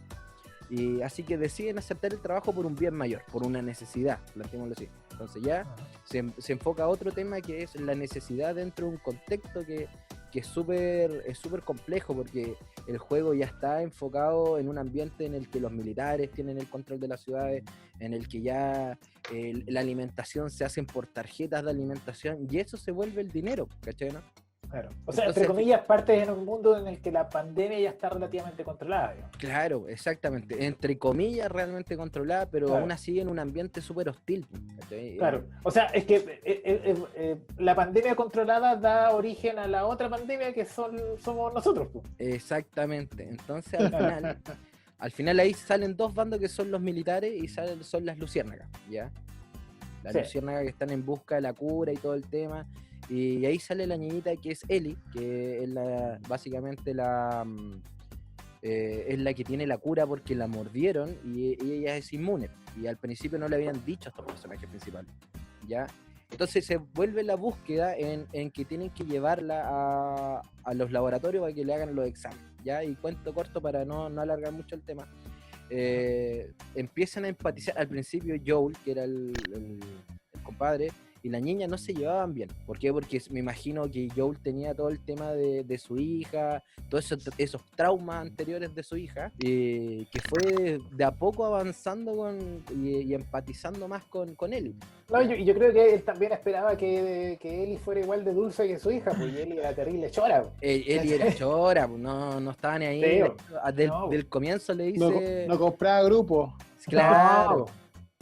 Speaker 5: y así que deciden aceptar el trabajo por un bien mayor, por una necesidad, planteémoslo así. Entonces ya se enfoca a otro tema, que es la necesidad dentro de un contexto que es súper complejo, porque el juego ya está enfocado en un ambiente en el que los militares tienen el control de las ciudades, en el que ya la alimentación se hacen por tarjetas de alimentación, y eso se vuelve el dinero, ¿cachai, no?
Speaker 1: Claro. O sea,
Speaker 5: Entonces,
Speaker 1: entre comillas, partes en un mundo en el que la pandemia ya está relativamente controlada, digamos.
Speaker 5: Claro, exactamente, entre comillas realmente controlada, pero
Speaker 1: Claro.
Speaker 5: aún así en un ambiente súper hostil, ¿cachai?
Speaker 1: Claro, o sea, es que la pandemia controlada da origen a la otra pandemia que somos nosotros, pues.
Speaker 5: Exactamente, entonces al final ahí salen dos bandos, que son los militares y son las luciérnagas, ¿ya? Las
Speaker 1: Sí.
Speaker 5: luciérnagas que están en busca de la cura y todo el tema, y ahí sale la niñita que es Ellie, que es básicamente es la que tiene la cura porque la mordieron, y ella es inmune, y al principio no le habían dicho a estos personajes principales, ¿ya? Entonces se vuelve la búsqueda en que tienen que llevarla a los laboratorios para que le hagan los exámenes, ¿ya? Y cuento corto para no alargar mucho el tema. Empiezan a empatizar. Al principio Joel, que era el compadre, y la niña no se llevaban bien. ¿Por qué? Porque me imagino que Joel tenía todo el tema de su hija, todos esos traumas anteriores de su hija, que fue de a poco avanzando y empatizando más con Ellie.
Speaker 1: No, yo creo que él también esperaba que Ellie fuera igual de dulce que su hija, pues, y Ellie era terrible chora.
Speaker 5: Ellie era chora, no estaba ni ahí.
Speaker 1: Sí,
Speaker 5: Del comienzo le dice...
Speaker 3: No compraba grupo.
Speaker 5: Claro.
Speaker 1: No,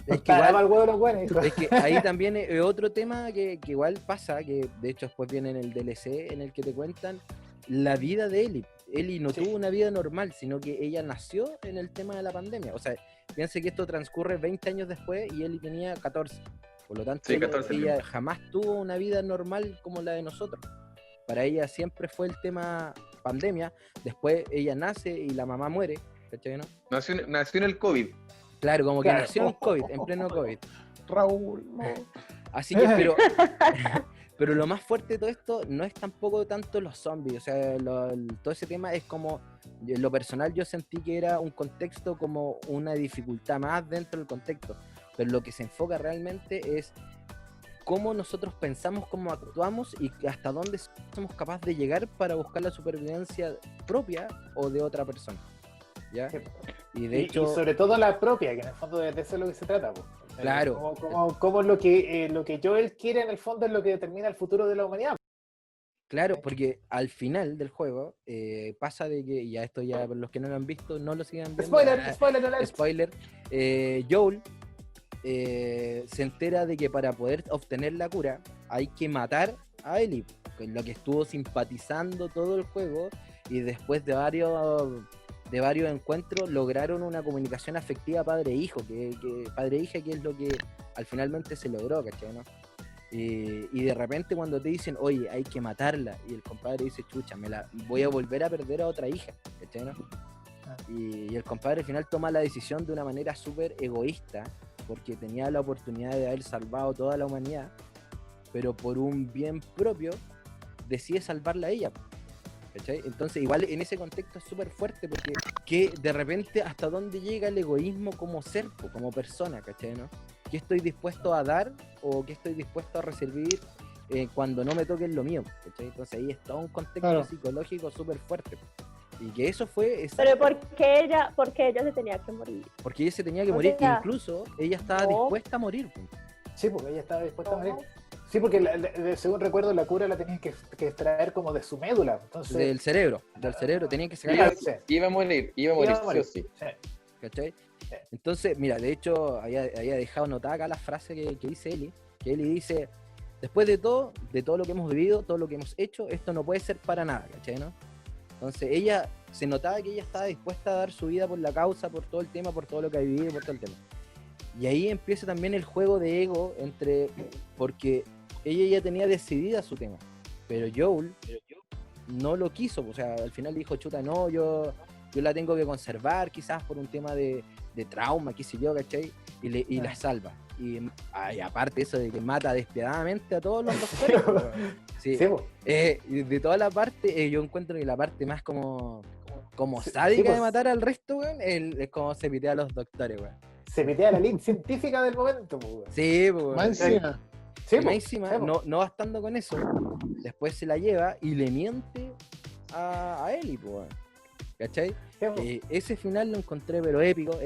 Speaker 5: Es que igual,
Speaker 1: el huevo de los buenos.
Speaker 5: es que ahí también es otro tema que igual pasa, que de hecho después viene en el DLC en el que te cuentan la vida de Ellie. Ellie no tuvo una vida normal, sino que ella nació en el tema de la pandemia. O sea, piense que esto transcurre 20 años después y Ellie tenía 14. Por lo tanto,
Speaker 2: Sí, 14
Speaker 5: ella jamás tuvo una vida normal como la de nosotros. Para ella siempre fue el tema pandemia. Después ella nace y la mamá muere, ¿cachai, no?
Speaker 2: Nació en el COVID.
Speaker 5: Claro, como que
Speaker 1: Claro.
Speaker 5: nació en COVID, en pleno COVID.
Speaker 3: Raúl, no.
Speaker 5: Así que, pero lo más fuerte de todo esto no es tampoco tanto los zombies, o sea, todo ese tema es como, en lo personal yo sentí que era un contexto como una dificultad más dentro del contexto, pero lo que se enfoca realmente es cómo nosotros pensamos, cómo actuamos y hasta dónde somos capaces de llegar para buscar la supervivencia propia o de otra persona, ¿ya? Y de hecho...
Speaker 1: Y sobre todo la propia, que en el fondo de eso es lo que se trata, pues.
Speaker 5: Claro.
Speaker 1: Como lo que Joel quiere en el fondo es lo que determina el futuro de la humanidad.
Speaker 5: Claro, porque al final del juego pasa de que, ya esto ya por los que no lo han visto, no lo sigan viendo.
Speaker 1: Spoiler alert.
Speaker 5: Spoiler. Joel se entera de que para poder obtener la cura hay que matar a Ellie, con lo que estuvo simpatizando todo el juego, y después de varios encuentros lograron una comunicación afectiva padre-hijo, que padre-hija, que es lo que al finalmente se logró, ¿cachai, no? Y de repente cuando te dicen, oye, hay que matarla, y el compadre dice, chucha, voy a volver a perder a otra hija, ¿cachai, no? Y el compadre al final toma la decisión de una manera súper egoísta, porque tenía la oportunidad de haber salvado toda la humanidad, pero por un bien propio decide salvarla a ella, ¿cachai? Entonces igual en ese contexto es súper fuerte, porque que de repente hasta dónde llega el egoísmo como ser, como persona, ¿cachai, no? ¿Qué estoy dispuesto a dar o qué estoy dispuesto a recibir cuando no me toquen lo mío, ¿cachai? Entonces ahí es todo un contexto psicológico súper fuerte, y que eso fue...
Speaker 4: Pero ¿por qué ella se tenía que morir?
Speaker 5: Porque ella se tenía que morir, incluso ella estaba dispuesta a morir.
Speaker 1: Sí, porque ella estaba dispuesta a morir. Sí, porque según recuerdo la cura la tenían que extraer como de su médula. Entonces...
Speaker 5: Del cerebro, tenían que sacar.
Speaker 2: Iba a morir, sí o sí.
Speaker 5: ¿Cachai? Entonces, mira, de hecho, había dejado notada acá la frase que dice Ellie, que Ellie dice, después de todo lo que hemos vivido, todo lo que hemos hecho, esto no puede ser para nada, ¿cachai, no? Entonces ella, se notaba que ella estaba dispuesta a dar su vida por la causa, por todo el tema, por todo lo que ha vivido, por todo el tema. Y ahí empieza también el juego de ego porque ella ya tenía decidida su tema, pero Joel no lo quiso, o sea, al final dijo, chuta, no, yo yo la tengo que conservar quizás por un tema de trauma, qué sé yo, ¿cachai? Y la salva. Y aparte eso de que mata despiadadamente a todos los doctores. Sí. Sí, de toda la parte, yo encuentro que la parte más como sádica de matar al resto, weón, es como se pitea a los doctores, weón.
Speaker 1: Se pitea la línea científica del momento, weón.
Speaker 5: Sí, weón.
Speaker 3: Más encima.
Speaker 5: No bastando con eso, después se la lleva y le miente a Ellie, weón. ¿Cachai? Ese final lo encontré pero épico.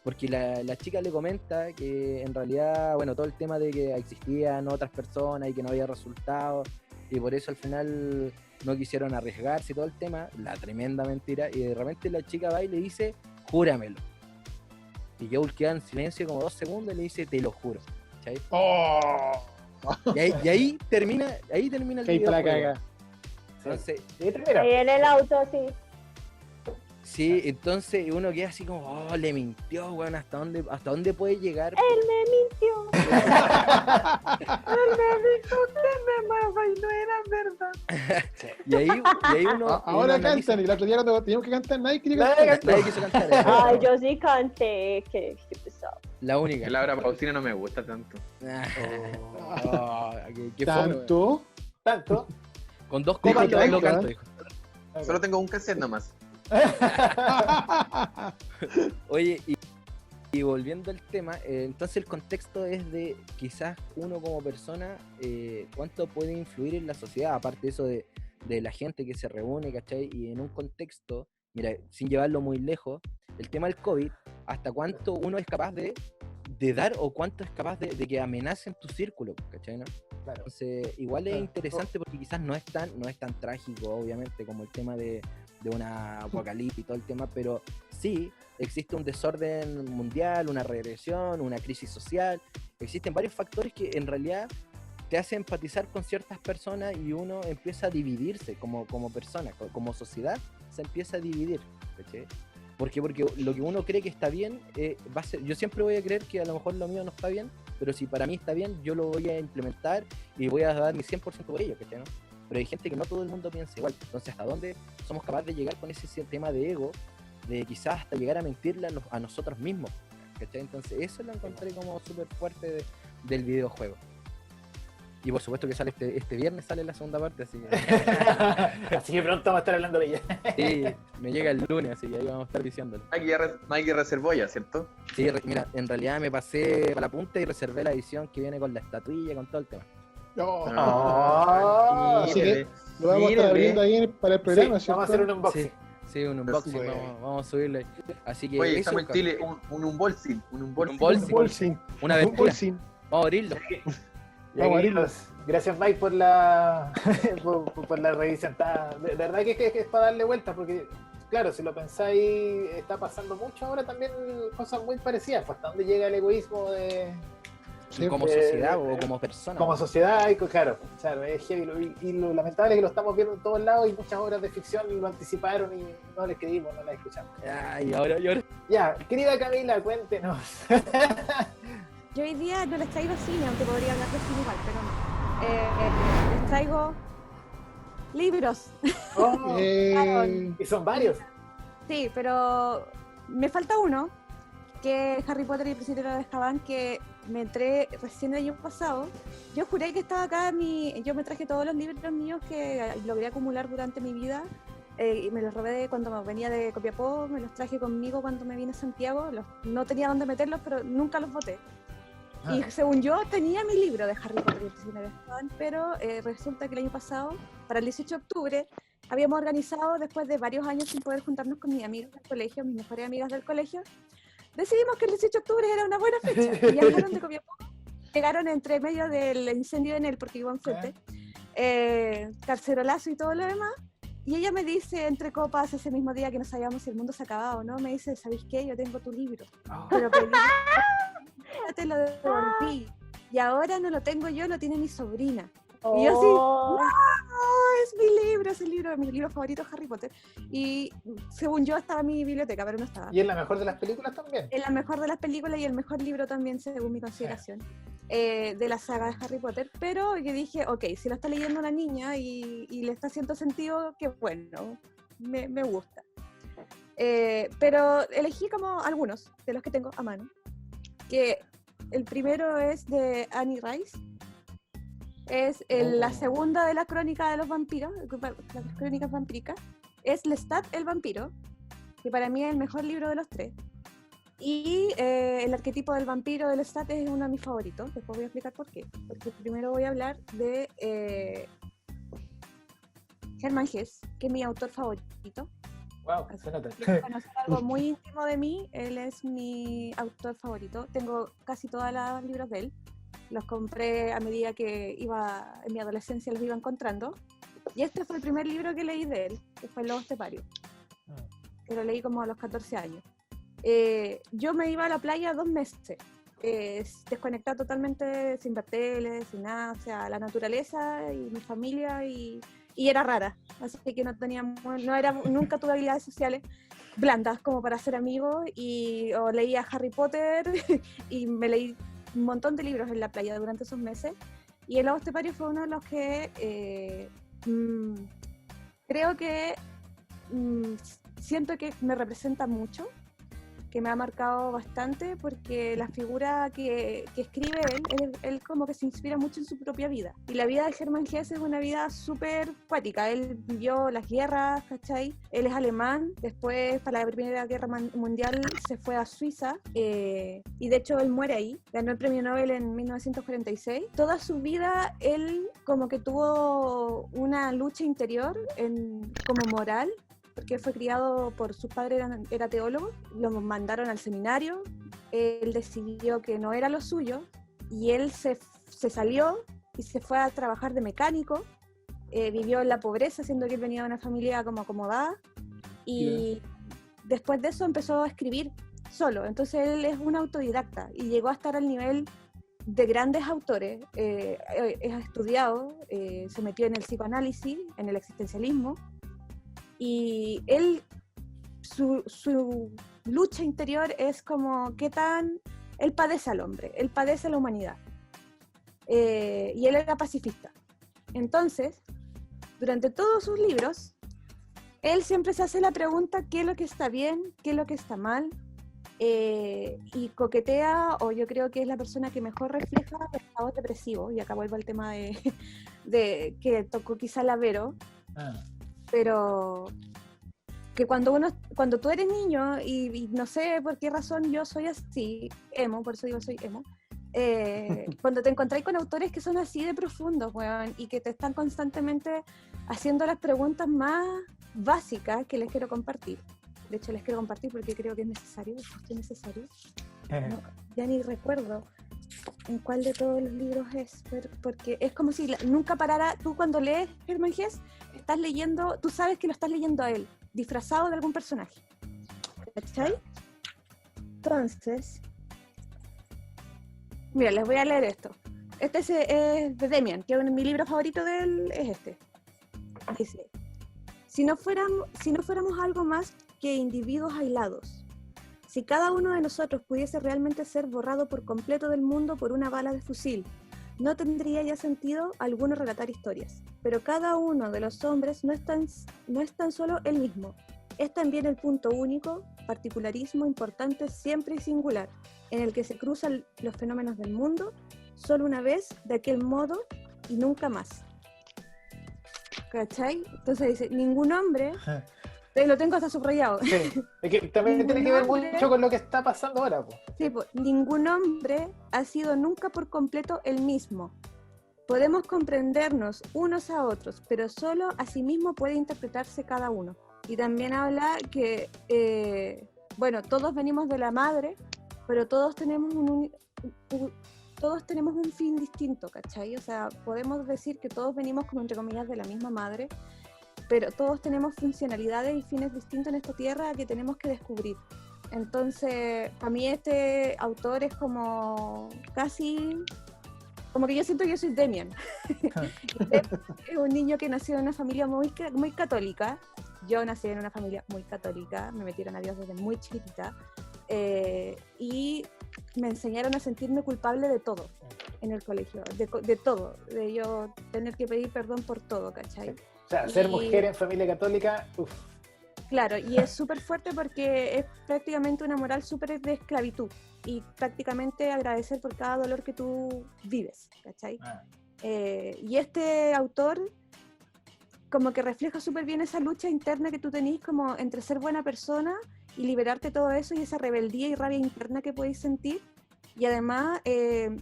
Speaker 5: Porque la chica le comenta que en realidad, bueno, todo el tema de que existían otras personas y que no había resultados, y por eso al final no quisieron arriesgarse y todo el tema, la tremenda mentira, y de repente la chica va y le dice, júramelo. Y Joel queda en silencio como 2 segundos y le dice, te lo juro. ¿Cachai?
Speaker 3: ¡Oh!
Speaker 5: Y ahí termina el videojuego. Entonces,
Speaker 4: ahí en el auto, sí.
Speaker 5: Sí, entonces uno queda así como, le mintió, weón, ¿hasta dónde puede llegar?
Speaker 4: Él me mintió. Él me dijo que me amaba y no era verdad.
Speaker 5: Y ahí uno...
Speaker 3: Ahora
Speaker 5: uno
Speaker 3: cantan, y el otro día cuando teníamos que cantar, nadie quería
Speaker 5: cantar. Nadie quiso cantar.
Speaker 4: Ay, yo sí canté, qué pesado.
Speaker 5: La única.
Speaker 2: Laura Pausina no me gusta tanto.
Speaker 5: ¿Qué
Speaker 3: ¿Tanto?
Speaker 1: ¿Tanto?
Speaker 5: Con 2 copas lo canto, dijo.
Speaker 2: Solo tengo un cassette nomás.
Speaker 5: Oye, y volviendo al tema, entonces el contexto es de quizás uno como persona, cuánto puede influir en la sociedad, aparte de eso de la gente que se reúne, ¿cachai? Y en un contexto, mira, sin llevarlo muy lejos, el tema del COVID, hasta cuánto uno es capaz de dar o cuánto es capaz de que amenacen tu círculo, ¿cachai? ¿No? Claro. Entonces, igual es interesante porque quizás no es tan trágico, obviamente, como el tema de una apocalipsis y todo el tema, pero sí existe un desorden mundial, una regresión, una crisis social, existen varios factores que en realidad te hacen empatizar con ciertas personas y uno empieza a dividirse como persona, como sociedad se empieza a dividir, ¿cachai? Porque lo que uno cree que está bien, va a ser, yo siempre voy a creer que a lo mejor lo mío no está bien, pero si para mí está bien, yo lo voy a implementar y voy a dar mi 100% por ello, ¿cachai? ¿No? Pero hay gente que no todo el mundo piensa igual. Entonces, ¿hasta dónde somos capaces de llegar con ese tema de ego? De quizás hasta llegar a mentirle a nosotros mismos, ¿cachai? Entonces, eso lo encontré como súper fuerte del videojuego. Y por supuesto que sale este viernes, sale la segunda parte, así que...
Speaker 1: así que pronto vamos a estar hablando de ella.
Speaker 5: Sí, me llega el lunes, así que ahí vamos a estar diciéndolo.
Speaker 2: Mike reservó ya, ¿cierto?
Speaker 5: Sí, mira, en realidad me pasé para la punta y reservé la edición que viene con la estatuilla, con todo el tema.
Speaker 3: Así que lo vamos a estar abriendo ahí para el programa,
Speaker 1: sí, vamos a hacer un unboxing.
Speaker 5: Sí, un unboxing, vamos a subirlo ahí. Así que
Speaker 2: oye, estamos en Chile, un unboxing.
Speaker 5: Una aventura. Vamos a abrirlo.
Speaker 3: Vamos a abrirlos.
Speaker 1: Gracias, Mike, por la por la revisión. De verdad que es para darle vueltas, porque claro, si lo pensáis, está pasando mucho ahora también cosas muy parecidas. ¿Hasta dónde llega el egoísmo
Speaker 5: como sociedad o como persona?
Speaker 1: Como sociedad, y claro, es heavy. Y lo lamentable es que lo estamos viendo en todos lados y muchas obras de ficción lo anticiparon y no le escribimos, no la escuchamos.
Speaker 5: Y ahora.
Speaker 1: Ya, querida Camila, cuéntenos.
Speaker 6: Yo hoy día no les traigo cine, aunque podría hablar de cine igual, pero no. Les traigo libros.
Speaker 1: Y son varios.
Speaker 6: Sí, pero me falta uno, que es Harry Potter y el prisionero de Azkaban, que me entré recién el año pasado. Yo juré que estaba acá, yo me traje todos los libros míos que logré acumular durante mi vida. Y me los robé cuando venía de Copiapó, me los traje conmigo cuando me vine a Santiago. No tenía dónde meterlos, pero nunca los boté. Y según yo tenía mi libro de Harry Potter y el prisionero de Azkaban, pero resulta que el año pasado, para el 18 de octubre, habíamos organizado, después de varios años sin poder juntarnos con mis amigos del colegio, mis mejores amigas del colegio, decidimos que el 18 de octubre era una buena fecha. Y llegaron de Copiapó, llegaron entre medio del incendio de Enel, porque iban frente, carcerolazo y todo lo demás. Y ella me dice, entre copas, ese mismo día que no sabíamos si el mundo se acababa o no, me dice, ¿sabéis qué? Yo tengo tu libro. Pero que te lo devolví. Y ahora no lo tengo yo, lo tiene mi sobrina. Y yo así, ¡no! Es mi libro, es el libro de mi libro favorito, Harry Potter. Y según yo estaba en mi biblioteca, pero no estaba.
Speaker 1: ¿Y es la mejor de las películas también?
Speaker 6: Es la mejor de las películas y el mejor libro también, según mi consideración, de la saga de Harry Potter. Pero yo dije, ok, si lo está leyendo una niña y le está haciendo sentido, qué bueno. me gusta. Pero elegí como algunos de los que tengo a mano, que el primero es de Annie Rice, es la segunda de la crónica de los vampiros, las crónicas vampíricas, es Lestat el vampiro, que para mí es el mejor libro de los tres, y el arquetipo del vampiro de Lestat es uno de mis favoritos. Después voy a explicar por qué, porque primero voy a hablar de Hermann Hesse, que es mi autor favorito.
Speaker 1: Wow, se nota.
Speaker 6: Conocer algo muy íntimo de mí, él es mi autor favorito. Tengo casi todos los libros de él. Los compré a medida que iba en mi adolescencia, los iba encontrando. Y este fue el primer libro que leí de él, que fue El Lobo Estepario, que lo leí como a los 14 años. Yo me iba a la playa 2 meses, desconectada totalmente, sin ver tele, sin nada, o sea, la naturaleza y mi familia, y era rara, así que nunca tuve habilidades sociales blandas como para ser amigos, o leía Harry Potter y me leí un montón de libros en la playa durante esos meses, y El Lobo Estepario fue uno de los que creo que siento que me representa mucho, que me ha marcado bastante, porque la figura que escribe él como que se inspira mucho en su propia vida. Y la vida de Hermann Hesse es una vida súper cuática. Él vivió las guerras, ¿cachai? Él es alemán, después para la Primera Guerra Mundial se fue a Suiza, y de hecho él muere ahí, ganó el premio Nobel en 1946. Toda su vida él como que tuvo una lucha interior como moral, porque fue criado por su padre, era teólogo, lo mandaron al seminario, él decidió que no era lo suyo, y él se salió y se fue a trabajar de mecánico, vivió en la pobreza, siendo que él venía de una familia como acomodada, y después de eso empezó a escribir solo. Entonces él es un autodidacta, y llegó a estar al nivel de grandes autores. Ha estudiado, se metió en el psicoanálisis, en el existencialismo, y su lucha interior es como qué tan él padece al hombre, él padece a la humanidad, y él era pacifista. Entonces, durante todos sus libros, él siempre se hace la pregunta qué es lo que está bien, qué es lo que está mal, y coquetea, o yo creo que es la persona que mejor refleja el estado depresivo, y acá vuelvo al tema de que tocó quizá la Vero, pero que cuando tú eres niño, y no sé por qué razón yo soy así, emo, por eso digo soy emo, cuando te encontrás con autores que son así de profundos, weón, y que te están constantemente haciendo las preguntas más básicas, que les quiero compartir. De hecho, les quiero compartir porque creo que es necesario, es justo necesario. No, ya ni recuerdo en cuál de todos los libros es, porque es como si nunca parara. Tú cuando lees Hermann Hesse, estás leyendo, tú sabes que lo estás leyendo a él, disfrazado de algún personaje. ¿Cachai? Entonces, mira, les voy a leer esto. Este es de Demian, que mi libro favorito de él es este. Dice: si no fuéramos algo más que individuos aislados, si cada uno de nosotros pudiese realmente ser borrado por completo del mundo por una bala de fusil, no tendría ya sentido alguno relatar historias. Pero cada uno de los hombres no es tan solo él mismo, es también el punto único, particularismo importante siempre y singular, en el que se cruzan los fenómenos del mundo, solo una vez, de aquel modo y nunca más. ¿Cachai? Entonces dice, ningún hombre... Lo tengo hasta subrayado.
Speaker 1: Sí, es que también tiene que ver mucho con lo que está pasando ahora, po.
Speaker 6: Sí, pues, ningún hombre ha sido nunca por completo el mismo. Podemos comprendernos unos a otros, pero solo a sí mismo puede interpretarse cada uno. Y también habla que, bueno, todos venimos de la madre, pero todos tenemos un fin distinto, ¿cachai? O sea, podemos decir que todos venimos, como entre comillas, de la misma madre, pero todos tenemos funcionalidades y fines distintos en esta tierra que tenemos que descubrir. Entonces, para mí este autor es como casi... como que yo siento que yo soy Demian. Es un niño que nació en una familia muy católica. Yo nací en una familia muy católica, me metieron a Dios desde muy chiquitita, y me enseñaron a sentirme culpable de todo en el colegio, de todo, de yo tener que pedir perdón por todo, ¿cachai?
Speaker 1: O sea, ser mujer en familia católica, uff.
Speaker 6: Claro, y es súper fuerte porque es prácticamente una moral súper de esclavitud y prácticamente agradecer por cada dolor que tú vives, ¿cachai? Y este autor como que refleja súper bien esa lucha interna que tú tenés como entre ser buena persona y liberarte de todo eso y esa rebeldía y rabia interna que podéis sentir. Y además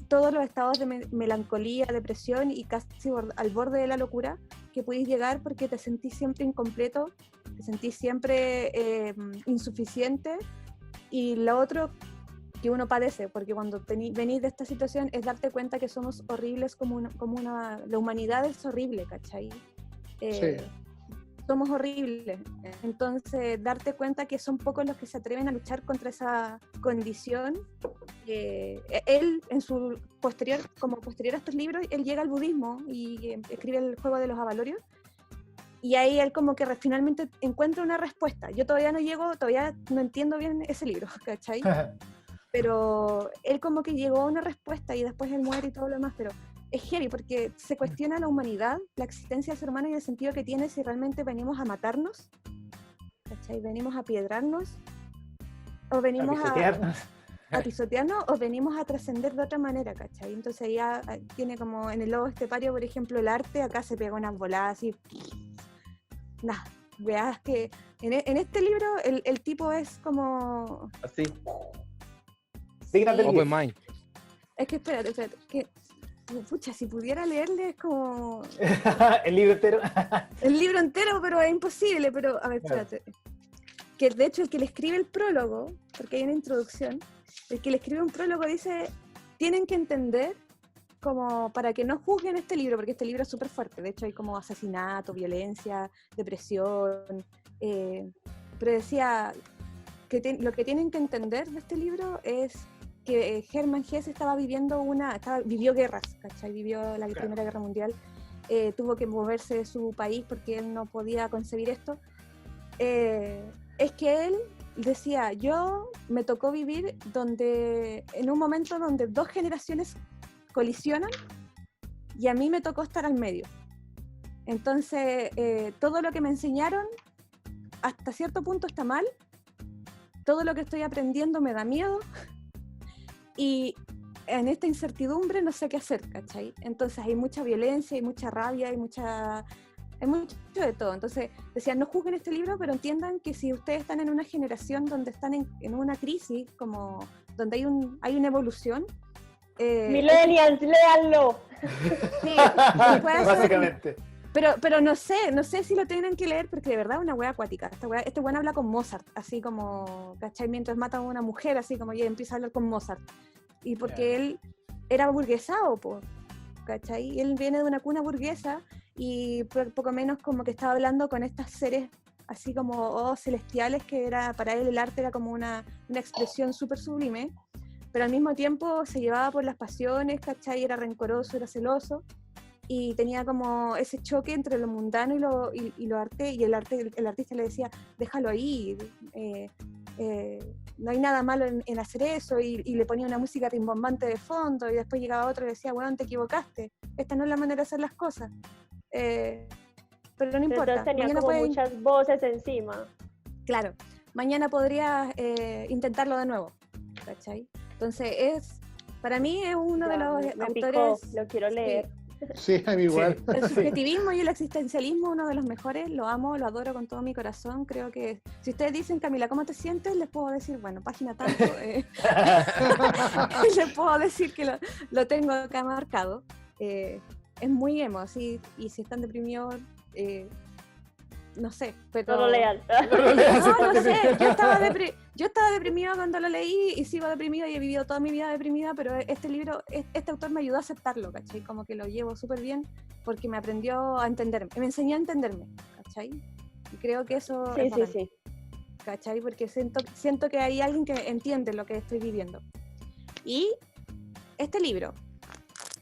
Speaker 6: todos los estados de melancolía, depresión y casi al borde de la locura que podéis llegar porque te sentís siempre incompleto, te sentís siempre insuficiente. Y lo otro que uno padece, porque cuando venís de esta situación es darte cuenta que somos horribles la humanidad es horrible, ¿cachai?
Speaker 3: Sí.
Speaker 6: Somos horribles, entonces darte cuenta que son pocos los que se atreven a luchar contra esa condición. Él en su posterior a estos libros, él llega al budismo y escribe el Juego de los Avalorios, y ahí él como que finalmente encuentra una respuesta. Yo todavía no entiendo bien ese libro, ¿cachai? Pero él como que llegó a una respuesta y después él muere y todo lo demás, pero es heavy porque se cuestiona la humanidad, la existencia del ser humano y el sentido que tiene si realmente venimos a matarnos, ¿cachai? Venimos a piedrarnos, o venimos a pisotearnos, o venimos a trascender de otra manera, ¿cachai? Entonces ya tiene como en el lobo estepario, por ejemplo, el arte, acá se pega unas voladas así, nah, veas que en este libro el tipo es como...
Speaker 2: Así.
Speaker 5: Open mind.
Speaker 6: Es que espérate, que... Pucha, si pudiera leerle es como...
Speaker 1: El libro entero.
Speaker 6: El libro entero, pero es imposible. Pero, a ver, espérate. Que de hecho el que le escribe el prólogo, porque hay una introducción, el que le escribe un prólogo dice, tienen que entender como para que no juzguen este libro, porque este libro es súper fuerte. De hecho hay como asesinato, violencia, depresión. Pero decía que lo que tienen que entender de este libro es que Hermann Hesse vivió guerras, ¿cachai? Vivió la Primera Guerra Mundial, tuvo que moverse de su país porque él no podía concebir esto. Es que él decía, yo me tocó vivir en un momento donde dos generaciones colisionan y a mí me tocó estar al medio. Entonces, todo lo que me enseñaron hasta cierto punto está mal, todo lo que estoy aprendiendo me da miedo, y en esta incertidumbre no sé qué hacer, ¿cachai? Entonces hay mucha violencia, hay mucha rabia, hay mucho de todo. Entonces decían, no juzguen este libro, pero entiendan que si ustedes están en una generación donde están en una crisis, como donde hay una evolución...
Speaker 4: Millennials, léanlo.
Speaker 6: Sí,
Speaker 1: básicamente.
Speaker 6: Pero no sé si lo tienen que leer, porque de verdad es una wea acuática. Este weón habla con Mozart, así como, ¿cachai? Mientras mata a una mujer, así como ya empieza a hablar con Mozart. Y porque él era burguesado, ¿cachai? Él viene de una cuna burguesa y poco menos como que estaba hablando con estos seres así como celestiales, que para él el arte era como una expresión súper sublime, pero al mismo tiempo se llevaba por las pasiones, ¿cachai? Era rencoroso, era celoso. Y tenía como ese choque entre lo mundano y lo arte, y el artista le decía, déjalo ahí, no hay nada malo en hacer eso, y le ponía una música rimbombante de fondo, y después llegaba otro y decía, bueno, te equivocaste, esta no es la manera de hacer las cosas. Pero no importa.
Speaker 4: Entonces tenía como muchas voces encima.
Speaker 6: Claro, mañana podrías intentarlo de nuevo, ¿cachai? Entonces para mí es uno de los autores...
Speaker 4: Picó, lo quiero leer.
Speaker 3: Sí, a mí igual.
Speaker 6: Sí. El subjetivismo y el existencialismo, uno de los mejores, lo amo, lo adoro con todo mi corazón. Creo que si ustedes dicen, Camila, ¿cómo te sientes? Les puedo decir, bueno, página tanto. Les puedo decir que lo tengo acá marcado. Es muy emo, ¿sí? Y si están deprimidos, no sé, pero...
Speaker 4: No lo lean.
Speaker 6: No sé, yo estaba deprimida cuando lo leí y sigo deprimida y he vivido toda mi vida deprimida, pero este libro, este autor me ayudó a aceptarlo, ¿cachai? Como que lo llevo súper bien porque me aprendió a entenderme, me enseñó a entenderme, ¿cachai? Y creo que eso es bacán,
Speaker 4: sí.
Speaker 6: ¿cachai? Porque siento que hay alguien que entiende lo que estoy viviendo. Y este libro...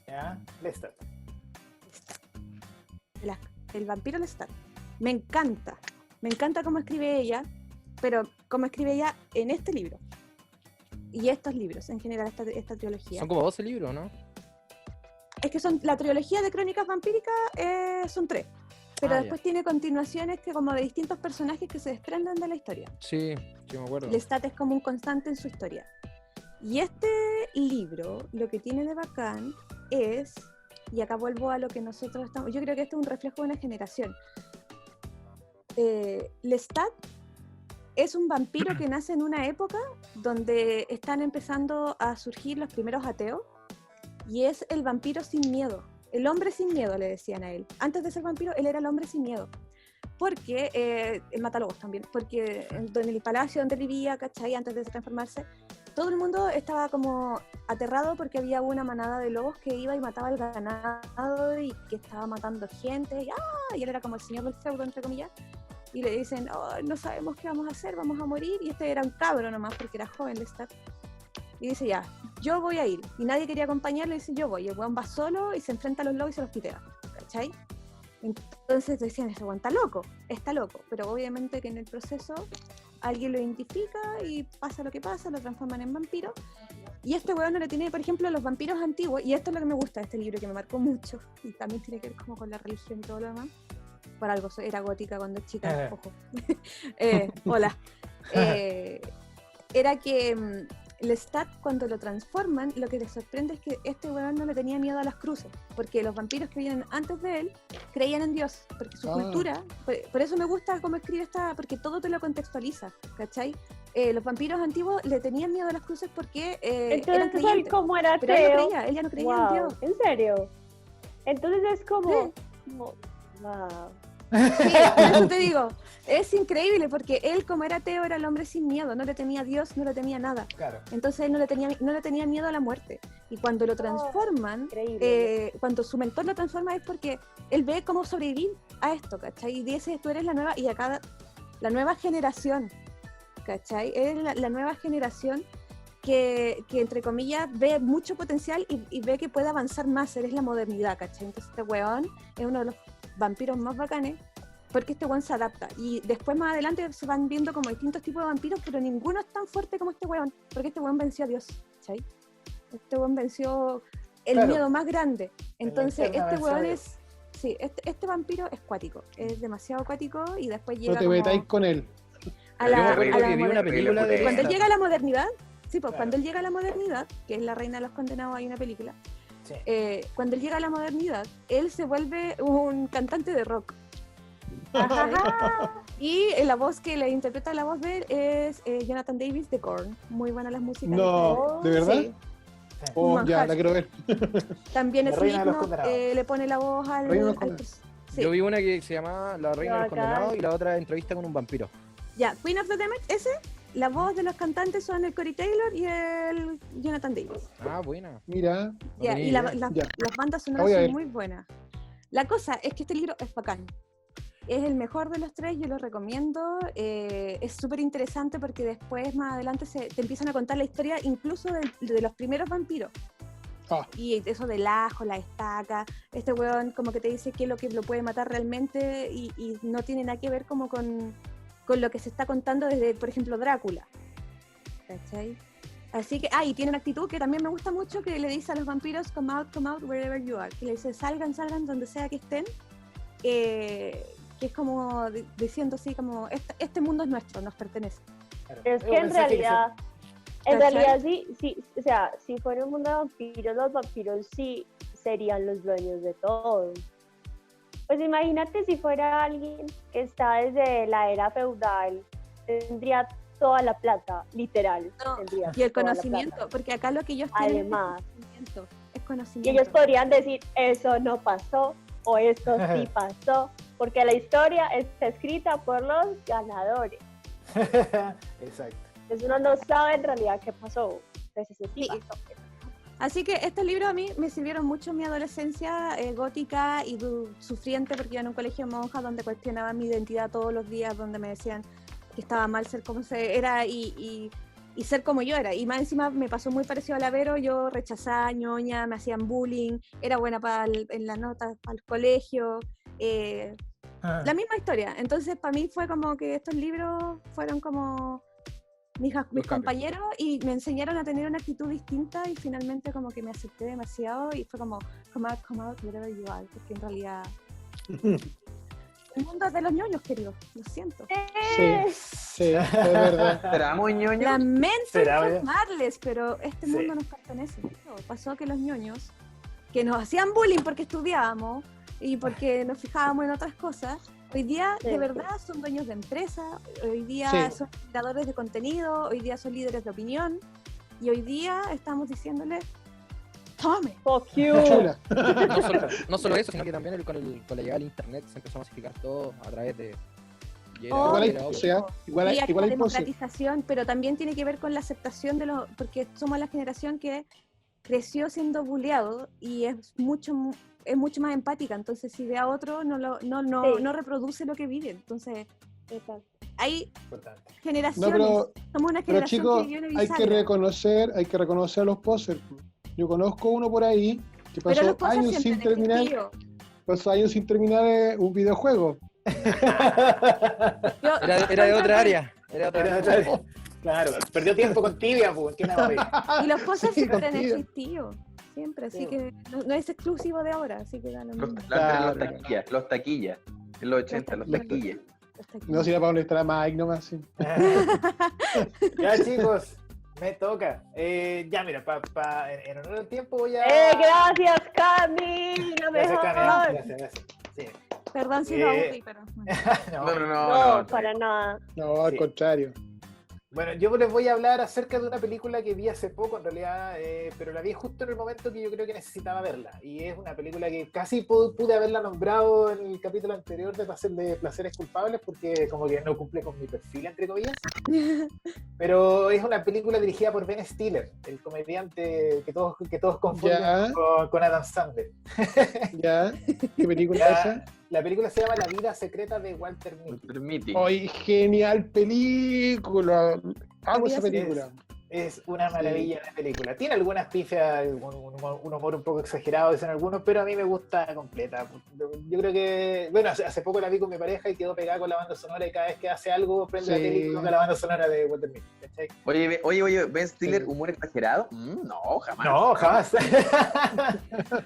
Speaker 1: ¿Ya? Lestat.
Speaker 6: El vampiro Lestat. Me encanta cómo escribe ella, pero cómo escribe ella en este libro. Y estos libros, en general, esta trilogía.
Speaker 5: Son como 12 libros, ¿no?
Speaker 6: Es que la trilogía de Crónicas Vampíricas son 3. pero
Speaker 5: Ah,
Speaker 6: después tiene continuaciones que como de distintos personajes que se desprenden de la historia.
Speaker 5: Sí, sí me acuerdo.
Speaker 6: Lestat es como un constante en su historia. Y este libro, lo que tiene de bacán es, y acá vuelvo a lo que nosotros estamos, yo creo que esto es un reflejo de una generación. Lestat es un vampiro que nace en una época donde están empezando a surgir los primeros ateos, y es el vampiro sin miedo, el hombre sin miedo le decían a él. Antes de ser vampiro, él era el hombre sin miedo. Porque, el matalobos también, porque en el palacio donde vivía, ¿cachai? Antes de transformarse, todo el mundo estaba como aterrado porque había una manada de lobos que iba y mataba al ganado y que estaba matando gente, y él era como el señor del feudo, entre comillas, y le dicen, oh, no sabemos qué vamos a hacer, vamos a morir, y este era un cabro nomás porque era joven Lestat. Y dice, ya, yo voy a ir, y nadie quería acompañarle, y dice, yo voy, y el weón va solo y se enfrenta a los lobos y se los pitea, ¿cachai? Entonces decían, ese weón está loco, pero obviamente que en el proceso alguien lo identifica y pasa lo que pasa, lo transforman en vampiro. Y este weón no le tiene, por ejemplo, los vampiros antiguos, y esto es lo que me gusta de este libro, que me marcó mucho, y también tiene que ver como con la religión y todo lo demás. Por algo era gótica cuando chica, ojo. Hola. Era que Lestat, cuando lo transforman, lo que les sorprende es que este weón no le tenía miedo a las cruces, porque los vampiros que vienen antes de él creían en Dios, porque su cultura, por eso me gusta cómo escribe porque todo te lo contextualiza, ¿cachai? Los vampiros antiguos le tenían miedo a las cruces porque eran creyentes.
Speaker 4: Él como era ateo,
Speaker 6: pero él ya no creía en Dios.
Speaker 4: ¿En serio? Entonces es como wow.
Speaker 6: Sí, por eso te digo, es increíble porque él, como era ateo, era el hombre sin miedo, no le temía a Dios, no le temía nada.
Speaker 1: Claro.
Speaker 6: Entonces él no le tenía miedo a la muerte. Y cuando lo transforman, cuando su mentor lo transforma es porque él ve cómo sobrevivir a esto, ¿cachai? Y dice, tú eres la nueva generación, ¿cachai? Eres la nueva generación que entre comillas ve mucho potencial y ve que puede avanzar más, eres la modernidad, ¿cachai? Entonces este weón es uno de los vampiros más bacanes porque este weón se adapta, y después más adelante se van viendo como distintos tipos de vampiros, pero ninguno es tan fuerte como este weón, porque este weón venció a Dios, ¿sí? Este weón venció el miedo más grande. Entonces este weón es este vampiro es cuático, es demasiado cuático, y después llega
Speaker 3: no te metáis con él.
Speaker 5: Yo me acuerdo que vi una película de
Speaker 6: cuando él llega a la modernidad, cuando él llega a la modernidad, que es La Reina de los Condenados, hay una película. Sí. Cuando él llega a la modernidad, él se vuelve un cantante de rock. Y la voz que le interpreta la voz de él es Jonathan Davis de Korn. Muy buena las músicas.
Speaker 3: No, ¿de verdad? Sí. Ya, la quiero ver.
Speaker 6: También es le pone la voz al
Speaker 5: sí. Yo vi una que se llama La Reina de los Condenados y la otra Entrevista con un vampiro.
Speaker 6: Ya, Queen of the Damned, la voz de los cantantes son el Corey Taylor y el Jonathan Davis.
Speaker 5: Ah, buena.
Speaker 3: Mira.
Speaker 6: Y las bandas sonoras son muy buenas. La cosa es que este libro es bacán. Es el mejor de los tres, yo lo recomiendo. Es súper interesante porque después, más adelante, te empiezan a contar la historia incluso de los primeros vampiros. Y eso del ajo, la estaca, este weón como que te dice qué es lo que lo puede matar realmente, y no tiene nada que ver como con lo que se está contando desde, por ejemplo, Drácula. ¿Cachai? Así que, y tiene una actitud que también me gusta mucho, que le dice a los vampiros, come out, wherever you are. Que le dice, salgan, donde sea que estén. Que es como diciendo así, como, este mundo es nuestro, nos pertenece.
Speaker 4: Es que en realidad sí, o sea, si fuera un mundo de vampiros, los vampiros sí serían los dueños de todo. Pues imagínate si fuera alguien que está desde la era feudal, tendría toda la plata, literal.
Speaker 6: Y el conocimiento, porque acá lo que ellos tienen es conocimiento.
Speaker 4: Y ellos podrían decir, eso no pasó, o esto sí pasó, porque la historia está escrita por los ganadores.
Speaker 1: Exacto.
Speaker 4: Entonces uno no sabe en realidad qué pasó. Entonces eso sí pasó.
Speaker 6: Así que estos libros a mí me sirvieron mucho en mi adolescencia gótica y sufriente, porque iba en un colegio de monjas donde cuestionaban mi identidad todos los días, donde me decían que estaba mal ser como se era y ser como yo era. Y más encima me pasó muy parecido a la Vero, yo rechazaba, ñoña, me hacían bullying, era buena en las notas para el colegio, la misma historia. Entonces para mí fue como que estos libros fueron como mis compañeros y me enseñaron a tener una actitud distinta, y finalmente como que me acepté demasiado y fue como come out, whatever you are, porque en realidad El mundo es de los ñoños, querido. Lo siento.
Speaker 3: Sí, es verdad.
Speaker 2: ¿Será muy ñoño?
Speaker 6: Lamento
Speaker 1: ¿Será,
Speaker 6: informarles, pero este
Speaker 1: Sí.
Speaker 6: mundo nos pertenece. No, pasó que los ñoños, que nos hacían bullying porque estudiábamos y porque nos fijábamos en otras cosas, hoy día
Speaker 4: Sí.
Speaker 6: de verdad son dueños de empresa, hoy día
Speaker 3: Sí.
Speaker 6: son creadores de contenido, hoy día son líderes de opinión y hoy día estamos diciéndoles, tome.
Speaker 4: Fuck you.
Speaker 3: Chula.
Speaker 5: No solo eso, sino que también con la llegada del internet se empezó a masificar todo a través de... y era-
Speaker 6: Igual hay
Speaker 5: era
Speaker 3: O
Speaker 5: obvio.
Speaker 3: sea, igual
Speaker 6: Y
Speaker 3: hay
Speaker 6: la
Speaker 3: pose.
Speaker 6: democratización, pero también tiene que ver con la aceptación de los, porque somos la generación que creció siendo bulleado y es mucho más empática, entonces si ve a otro
Speaker 4: Sí.
Speaker 6: no reproduce lo que vive, entonces
Speaker 4: Exacto.
Speaker 6: hay
Speaker 1: Importante.
Speaker 6: generaciones,
Speaker 3: No,
Speaker 6: somos una
Speaker 3: pero
Speaker 6: generación
Speaker 3: chicos,
Speaker 6: que vivió en el
Speaker 3: hay que
Speaker 6: bisagra.
Speaker 3: reconocer a los posers. Yo conozco uno por ahí que
Speaker 6: Pero los
Speaker 3: pasó
Speaker 6: cosas
Speaker 3: años
Speaker 6: siempre
Speaker 3: sin
Speaker 6: han
Speaker 3: terminar,
Speaker 6: existido.
Speaker 3: un videojuego.
Speaker 6: Yo-
Speaker 5: Era de otra área. Era de otra área.
Speaker 1: Claro, perdió tiempo con Tibia, pues, ¿qué nada más?
Speaker 6: Y los cosas
Speaker 3: Sí,
Speaker 6: siempre han
Speaker 3: contigo.
Speaker 6: existido, siempre, así
Speaker 1: Sí.
Speaker 6: que no es exclusivo de ahora, así que da lo mismo.
Speaker 3: Claro.
Speaker 2: Los taquillas. En los 80, los taquillas.
Speaker 6: Hasta aquí.
Speaker 3: No, si era para donde estará Mike nomás. Sí.
Speaker 1: Ya, chicos, me toca. Ya, mira, en honor al tiempo voy a...
Speaker 4: Gracias, Cami, la
Speaker 1: Gracias, Cami,
Speaker 4: mejor.
Speaker 1: gracias. Sí.
Speaker 6: Perdón si lo aburrí, pero bueno.
Speaker 1: No.
Speaker 4: No, para nada.
Speaker 3: No, al
Speaker 1: Sí.
Speaker 3: contrario.
Speaker 1: Bueno, yo les voy a hablar acerca de una película que vi hace poco, en realidad, pero la vi justo en el momento que yo creo que necesitaba verla. Y es una película que casi pude haberla nombrado en el capítulo anterior de Placeres Culpables, porque como que no cumple con mi perfil, entre comillas. Pero es una película dirigida por Ben Stiller, el comediante que todos confunden
Speaker 3: Ya.
Speaker 1: con Adam Sandler.
Speaker 3: ¿Ya? ¿Qué película
Speaker 1: Ya.
Speaker 3: es esa?
Speaker 1: La película se llama La vida secreta de Walter Mitty.
Speaker 2: Permite.
Speaker 3: ¡Ay, genial película! Amo esa
Speaker 6: Sí.
Speaker 3: película.
Speaker 1: Es una
Speaker 3: Sí.
Speaker 1: maravilla de película. Tiene algunas pifias, un humor un poco exagerado, dicen algunos, pero a mí me gusta completa. Yo creo que, bueno, hace poco la vi con mi pareja y quedó pegada con la banda sonora y cada vez que hace algo prende la
Speaker 3: Sí.
Speaker 1: tele y coloca la banda sonora de Walter Mitty. ¿Cachai?
Speaker 2: Oye, ¿Ben Stiller,
Speaker 3: Sí.
Speaker 2: humor exagerado? No, jamás.
Speaker 1: No, jamás.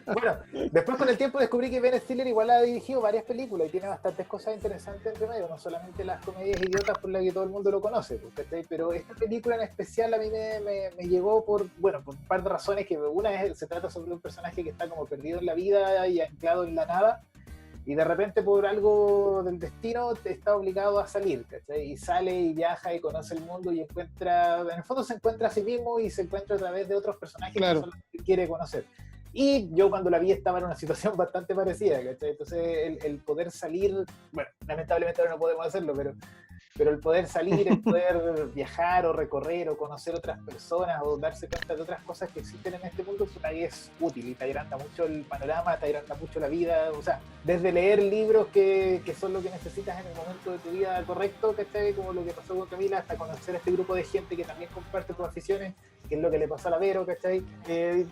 Speaker 1: Bueno, después con el tiempo descubrí que Ben Stiller igual ha dirigido varias películas y tiene bastantes cosas interesantes entre medio, no solamente las comedias idiotas por las que todo el mundo lo conoce, ¿cachai? Pero esta película en especial a mí me llegó por un par de razones, que una es, se trata sobre un personaje que está como perdido en la vida y anclado en la nada, y de repente por algo del destino está obligado a salir, ¿cachai? Y sale y viaja y conoce el mundo y encuentra, en el fondo se encuentra a sí mismo y se encuentra a través de otros personajes
Speaker 3: Claro.
Speaker 1: que solamente quiere conocer. Y yo cuando la vi estaba en una situación bastante parecida, ¿cachai? Entonces el poder salir, bueno, lamentablemente ahora no podemos hacerlo, pero el poder salir, el poder viajar o recorrer o conocer otras personas o darse cuenta de otras cosas que existen en este mundo, pues ahí es útil y te agranda mucho el panorama, te agranda mucho la vida, o sea, desde leer libros que son lo que necesitas en el momento de tu vida correcto, ¿cachai? Como lo que pasó con Camila, hasta conocer a este grupo de gente que también comparte tus aficiones, que es lo que le pasó a la Vero, ¿cachai?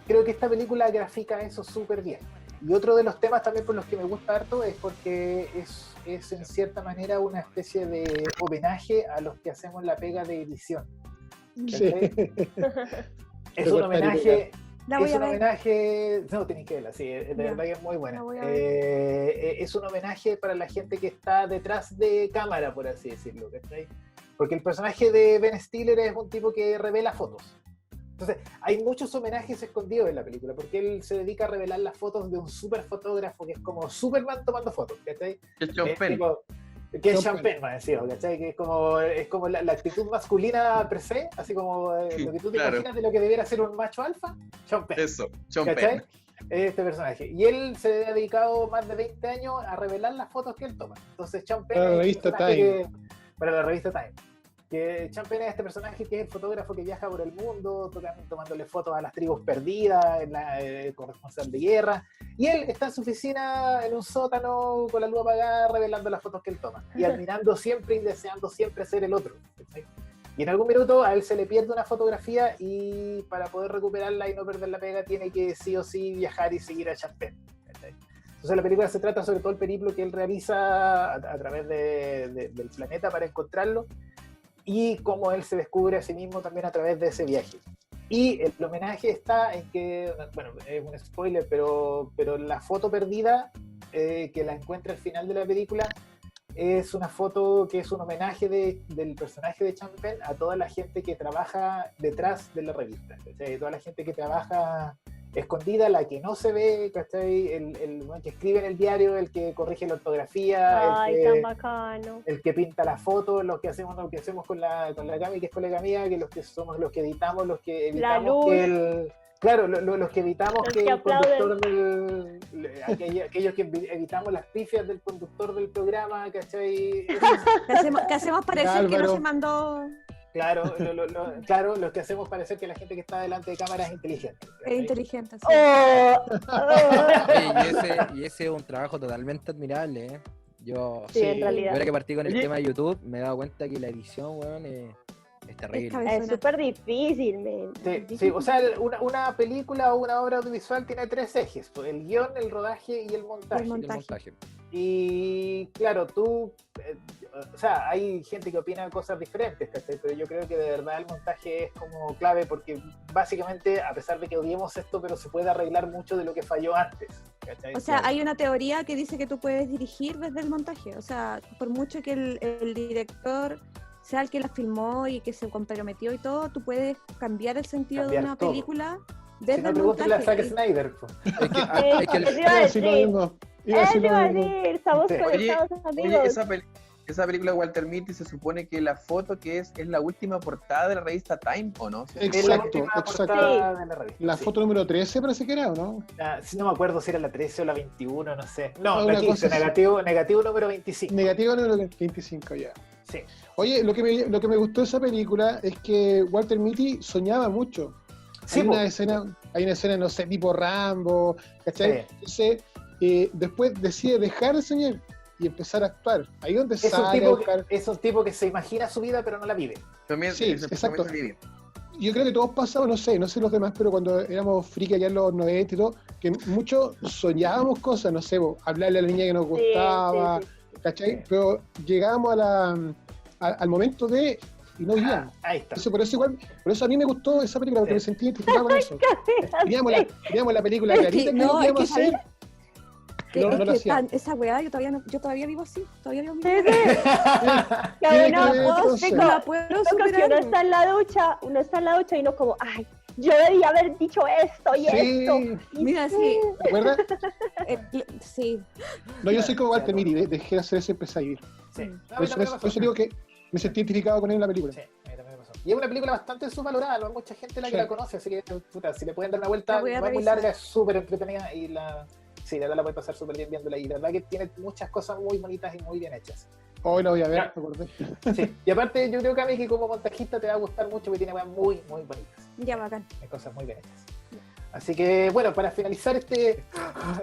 Speaker 1: Creo que esta película grafica eso súper bien. Y otro de los temas también por los que me gusta harto es porque es en cierta manera una especie de homenaje a los que hacemos la pega de edición.
Speaker 3: Sí.
Speaker 1: Es
Speaker 3: Te
Speaker 1: un
Speaker 3: cortaría.
Speaker 1: homenaje,
Speaker 6: La voy
Speaker 1: es
Speaker 6: a
Speaker 1: un
Speaker 6: ver.
Speaker 1: homenaje, no tenéis que verla, sí, de
Speaker 6: Ya.
Speaker 1: verdad que es muy buena.
Speaker 6: La voy a ver.
Speaker 1: Es un homenaje para la gente que está detrás de cámara, por así decirlo, ¿cachai? Porque el personaje de Ben Stiller es un tipo que revela fotos. Entonces, hay muchos homenajes escondidos en la película, porque él se dedica a revelar las fotos de un super fotógrafo que es como Superman tomando fotos, ¿cachai?
Speaker 2: El Sean
Speaker 1: Es
Speaker 2: Penn.
Speaker 1: tipo- que es
Speaker 3: Sean
Speaker 1: Sean Penn, más encima, ¿cachai? Que es como la actitud masculina per se, así como lo que tú te
Speaker 2: Claro.
Speaker 1: imaginas de lo que debiera ser un macho alfa, Sean Penn.
Speaker 2: Eso, Sean
Speaker 1: ¿Cachai?
Speaker 2: Penn.
Speaker 1: Este personaje. Y él se ha dedicado más de 20 años a revelar las fotos que él toma. Entonces, Sean Penn
Speaker 3: Para la
Speaker 1: es el
Speaker 3: revista
Speaker 1: personaje
Speaker 3: Time.
Speaker 1: para la revista Time. Que Sean Penn es este personaje que es el fotógrafo que viaja por el mundo, tomándole fotos a las tribus perdidas, el corresponsal de guerra. Y él está en su oficina, en un sótano, con la luz apagada, revelando las fotos que él toma. Y admirando siempre y deseando siempre ser el otro. ¿Cachai? Y en algún minuto a él se le pierde una fotografía y para poder recuperarla y no perder la pega tiene que sí o sí viajar y seguir a Sean Penn. ¿Cachai? Entonces la película se trata sobre todo el periplo que él realiza a través del planeta para encontrarlo y cómo él se descubre a sí mismo también a través de ese viaje. Y el homenaje está en que, bueno, es un spoiler, pero la foto perdida que la encuentra al final de la película es una foto que es un homenaje del personaje de Sean Penn a toda la gente que trabaja detrás de la revista, ¿cachai? Toda la gente que trabaja escondida, la que no se ve, ¿cachai? El que escribe en el diario, el que corrige la ortografía,
Speaker 4: Ay, tan bacano.
Speaker 1: el que pinta la foto, lo que hacemos con la Cami, que es colega mía, que somos los que editamos, los que evitamos que claro, los que evitamos que el conductor aquellos que evitamos las pifias del conductor del programa, ¿cachai?
Speaker 6: Que hacemos parecer que no se mandó.
Speaker 1: Claro, claro, los que hacemos parecer que la gente que está delante de cámara es inteligente.
Speaker 6: Es inteligente, sí.
Speaker 5: Y ese es un trabajo totalmente admirable, ¿eh? Yo,
Speaker 4: sí, en realidad.
Speaker 5: Ahora que partí con el tema de YouTube, me he dado cuenta que la edición, weón, es terrible.
Speaker 4: Es súper difícil, men.
Speaker 1: Sí, o sea, una película o una obra audiovisual tiene 3 ejes: el guión, el rodaje y el montaje. Y claro, o sea, hay gente que opina cosas diferentes, ¿cachai? Pero yo creo que de verdad el montaje es como clave, porque básicamente, a pesar de que odiemos esto, pero se puede arreglar mucho de lo que falló antes, ¿cachai?
Speaker 6: O sea, hay una teoría que dice que tú puedes dirigir desde el montaje. O sea, por mucho que el director sea el que la filmó y que se comprometió y todo, tú puedes cambiar el sentido de una película desde el montaje.
Speaker 1: La Zack Snyder.
Speaker 4: Estamos conectados, amigos.
Speaker 2: Esa película de Walter Mitty se supone que la foto que es la última portada de la revista Time, ¿o no?
Speaker 3: Exacto. La foto número 13 parece que era, ¿o no?
Speaker 1: No me acuerdo si era la 13 o la 21, no sé. No, la 15, negativo número 25.
Speaker 3: Negativo número 25, ya.
Speaker 1: Sí.
Speaker 3: Oye, lo que me gustó de esa película es que Walter Mitty soñaba mucho.
Speaker 1: Sí,
Speaker 3: hay una escena, no sé, tipo Rambo, ¿cachai?
Speaker 1: Sí.
Speaker 3: Entonces, después decide dejar de soñar y empezar a actuar. Ahí donde
Speaker 1: es
Speaker 3: sale a buscar.
Speaker 1: Es un tipo que se imagina su vida pero no la vive.
Speaker 2: También,
Speaker 3: sí, exacto. Yo creo que todos pasamos, no sé los demás, pero cuando éramos friki allá en los 90 y todo, que muchos soñábamos cosas, no sé, hablarle a la niña que nos gustaba, ¿cachai? Sí. Pero llegábamos al momento de... y no vivíamos.
Speaker 1: Ahí está.
Speaker 3: Por eso a mí me gustó esa película, porque me sentí identificado con eso. Teníamos la película clarita que no podíamos hacer.
Speaker 6: Esa weá, yo todavía vivo así, todavía vivo mi
Speaker 4: vida. Uno está en la ducha y uno como, ay, yo debía haber dicho esto y esto.
Speaker 6: Mira, sí.
Speaker 3: ¿Te acuerdas?
Speaker 6: Sí.
Speaker 3: No, yo soy como Walter Mitty, dejé de hacer eso y empecé a vivir.
Speaker 1: Sí.
Speaker 3: Por eso digo que me sentí identificado con él en la película.
Speaker 1: Sí, a mí también me pasó. Y es una película bastante subvalorada, no hay mucha gente que la conoce, así que puta, si le pueden dar una vuelta, no es muy larga, es súper entretenida y sí, la verdad la puede pasar súper bien viéndola, y la verdad que tiene muchas cosas muy bonitas y muy bien hechas.
Speaker 3: Hoy la voy a ver, me acordé.
Speaker 1: Sí, y aparte yo creo que a mí que como montajista te va a gustar mucho porque tiene cosas muy, muy bonitas.
Speaker 6: Ya, bacán.
Speaker 1: Hay cosas muy bien hechas. Así que, bueno, para finalizar este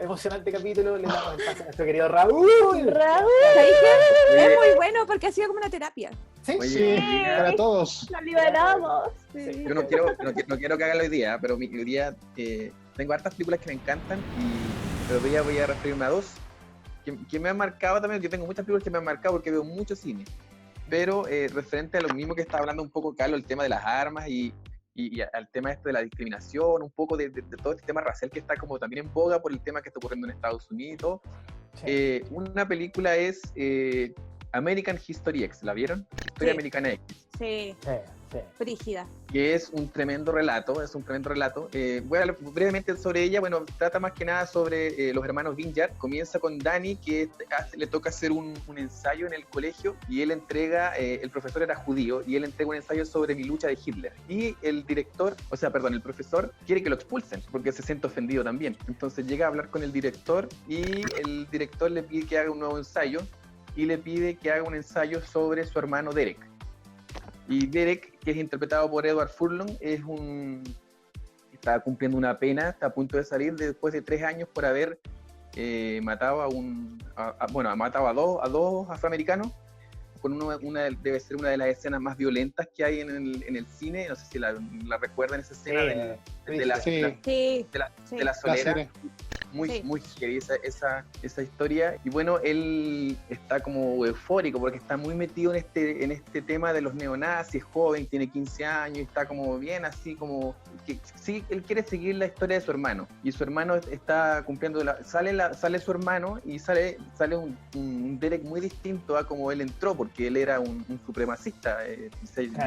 Speaker 1: emocionante capítulo, le damos el pase a nuestro querido Raúl.
Speaker 6: Es muy bueno porque ha sido como una terapia.
Speaker 1: Sí,
Speaker 3: sí, para todos.
Speaker 4: Nos liberamos.
Speaker 2: Sí. Yo no quiero que haga hoy día, pero hoy día tengo hartas películas que me encantan, pero hoy día voy a referirme a 2 que me han marcado también. Yo tengo muchas películas que me han marcado porque veo mucho cine, pero referente a lo mismo que estaba hablando un poco Carlos, el tema de las armas y al tema de la discriminación, un poco de todo este tema racial que está como también en boga por el tema que está ocurriendo en Estados Unidos. Sí. Una película es American History X, ¿la vieron? Historia Americana X.
Speaker 6: Sí. Brígida.
Speaker 2: Que es un tremendo relato, Voy a hablar brevemente sobre ella. Bueno, trata más que nada sobre los hermanos Vinyard. Comienza con Danny, que le toca hacer un ensayo en el colegio, y él entrega, el profesor era judío, y él entrega un ensayo sobre mi lucha de Hitler. Y el profesor quiere que lo expulsen, porque se siente ofendido también. Entonces llega a hablar con el director, y el director le pide que haga un nuevo ensayo, y le pide que haga un ensayo sobre su hermano Derek. Y Derek, que es interpretado por Edward Furlong, está cumpliendo una pena, está a punto de salir después de 3 años por haber matado a dos afroamericanos, con debe ser una de las escenas más violentas que hay en el cine. No sé si la recuerdan, esa escena de la solera. muy,
Speaker 6: Sí.
Speaker 2: muy heavy esa historia. Y bueno, él está como eufórico porque está muy metido en este tema de los neonazis, es joven, tiene 15 años, está como bien así como que sí, él quiere seguir la historia de su hermano. Y su hermano está cumpliendo, sale su hermano y sale un Derek muy distinto a como él entró, porque él era un supremacista,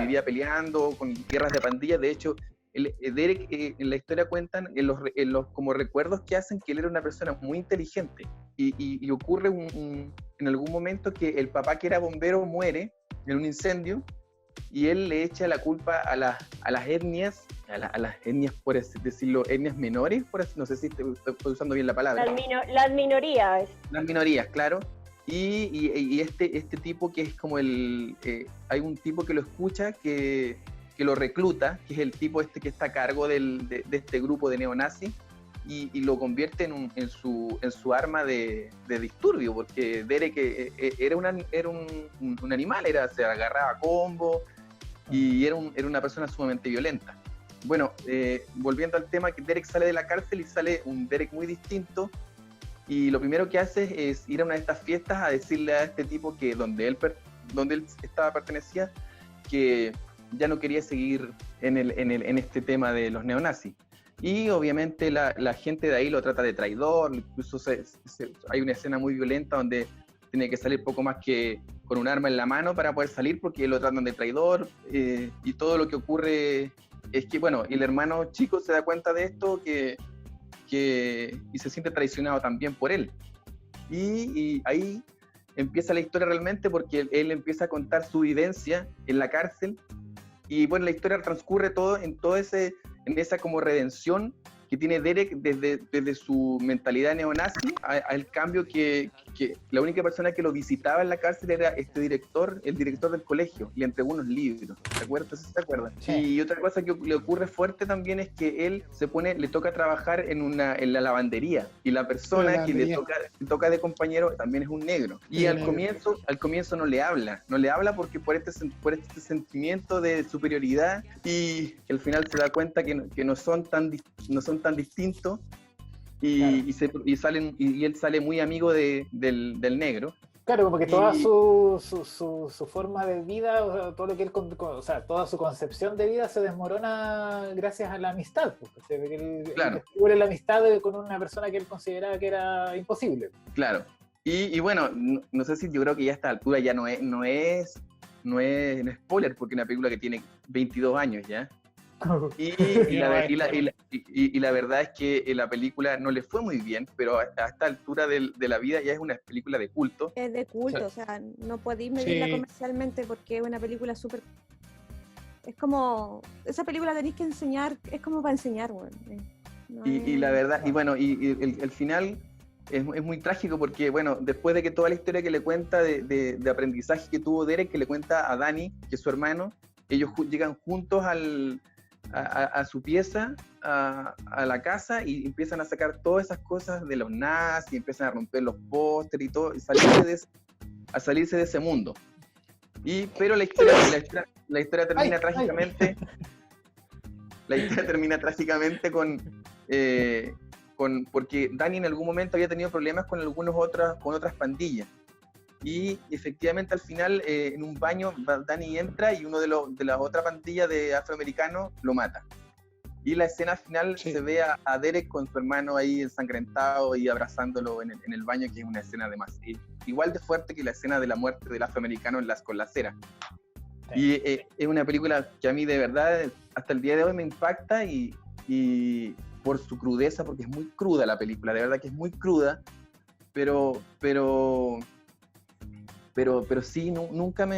Speaker 2: vivía peleando con guerras de pandillas. De hecho, Derek en la historia cuentan en los como recuerdos que hacen que él era una persona muy inteligente y ocurre en algún momento que el papá, que era bombero, muere en un incendio y él le echa la culpa a las etnias, por así decirlo, etnias menores, no sé si estoy usando bien la palabra.
Speaker 4: Las minorías.
Speaker 2: Las minorías, claro. Y este tipo que es como hay un tipo que lo escucha, que lo recluta, que es el tipo que está a cargo de este grupo de neonazis, y lo convierte en su arma de disturbio, porque Derek era un animal, se agarraba a combo y era una persona sumamente violenta. Bueno, volviendo al tema, que Derek sale de la cárcel y sale un Derek muy distinto, y lo primero que hace es ir a una de estas fiestas a decirle a este tipo que donde él pertenecía, que ya no quería seguir en este tema de los neonazis. Y obviamente la gente de ahí lo trata de traidor, incluso hay una escena muy violenta donde tiene que salir poco más que con un arma en la mano para poder salir, porque lo tratan de traidor, y todo lo que ocurre es que, bueno, el hermano chico se da cuenta de esto y se siente traicionado también por él. Y ahí empieza la historia realmente, porque él empieza a contar su vivencia en la cárcel. Y bueno, la historia transcurre en esa como redención que tiene Derek desde su mentalidad neonazi al cambio que la única persona que lo visitaba en la cárcel era el director del colegio, le entregó unos libros, ¿te acuerdas?
Speaker 1: Sí.
Speaker 2: Y otra cosa que le ocurre fuerte también es que él le toca trabajar en la lavandería, y la persona que le toca de compañero también es un negro. Y al comienzo no le habla porque por este sentimiento de superioridad, y que al final se da cuenta que no son tan distintos, y él sale muy amigo del negro.
Speaker 1: Claro, porque toda su forma de vida, o sea, todo lo que toda su concepción de vida se desmorona gracias a la amistad, porque él descubre la amistad con una persona que él consideraba que era imposible.
Speaker 2: Claro. Y bueno, no sé si, yo creo que ya a esta altura ya no es spoiler, porque es una película que tiene 22 años ya. Y la verdad es que la película no le fue muy bien, pero a esta altura de la vida ya es una película de culto.
Speaker 6: Es de culto,
Speaker 1: Sí.
Speaker 6: o sea, no podéis medirla comercialmente porque es una película súper... Es como... Esa película tenéis que enseñar, es como para enseñar, bueno.
Speaker 2: Y la verdad, y bueno, y el final es muy trágico, porque bueno, después de que toda la historia que le cuenta de aprendizaje que tuvo Derek, que le cuenta a Danny, que es su hermano, ellos llegan juntos a su pieza, a la casa, y empiezan a sacar todas esas cosas de los nazis, empiezan a romper los pósteres y todo, y salirse de ese mundo. Pero la historia termina trágicamente. La historia termina trágicamente porque Danny en algún momento había tenido problemas con otras pandillas. Y efectivamente al final, en un baño, Danny entra y uno de la otra pandilla de afroamericanos lo mata. Y la escena final se ve a Derek con su hermano ahí ensangrentado y abrazándolo en el baño, que es una escena igual de fuerte que la escena de la muerte del afroamericano con la cera. Sí. Y es una película que a mí de verdad hasta el día de hoy me impacta, y por su crudeza, porque es muy cruda la película, de verdad que es muy cruda, pero sí, nunca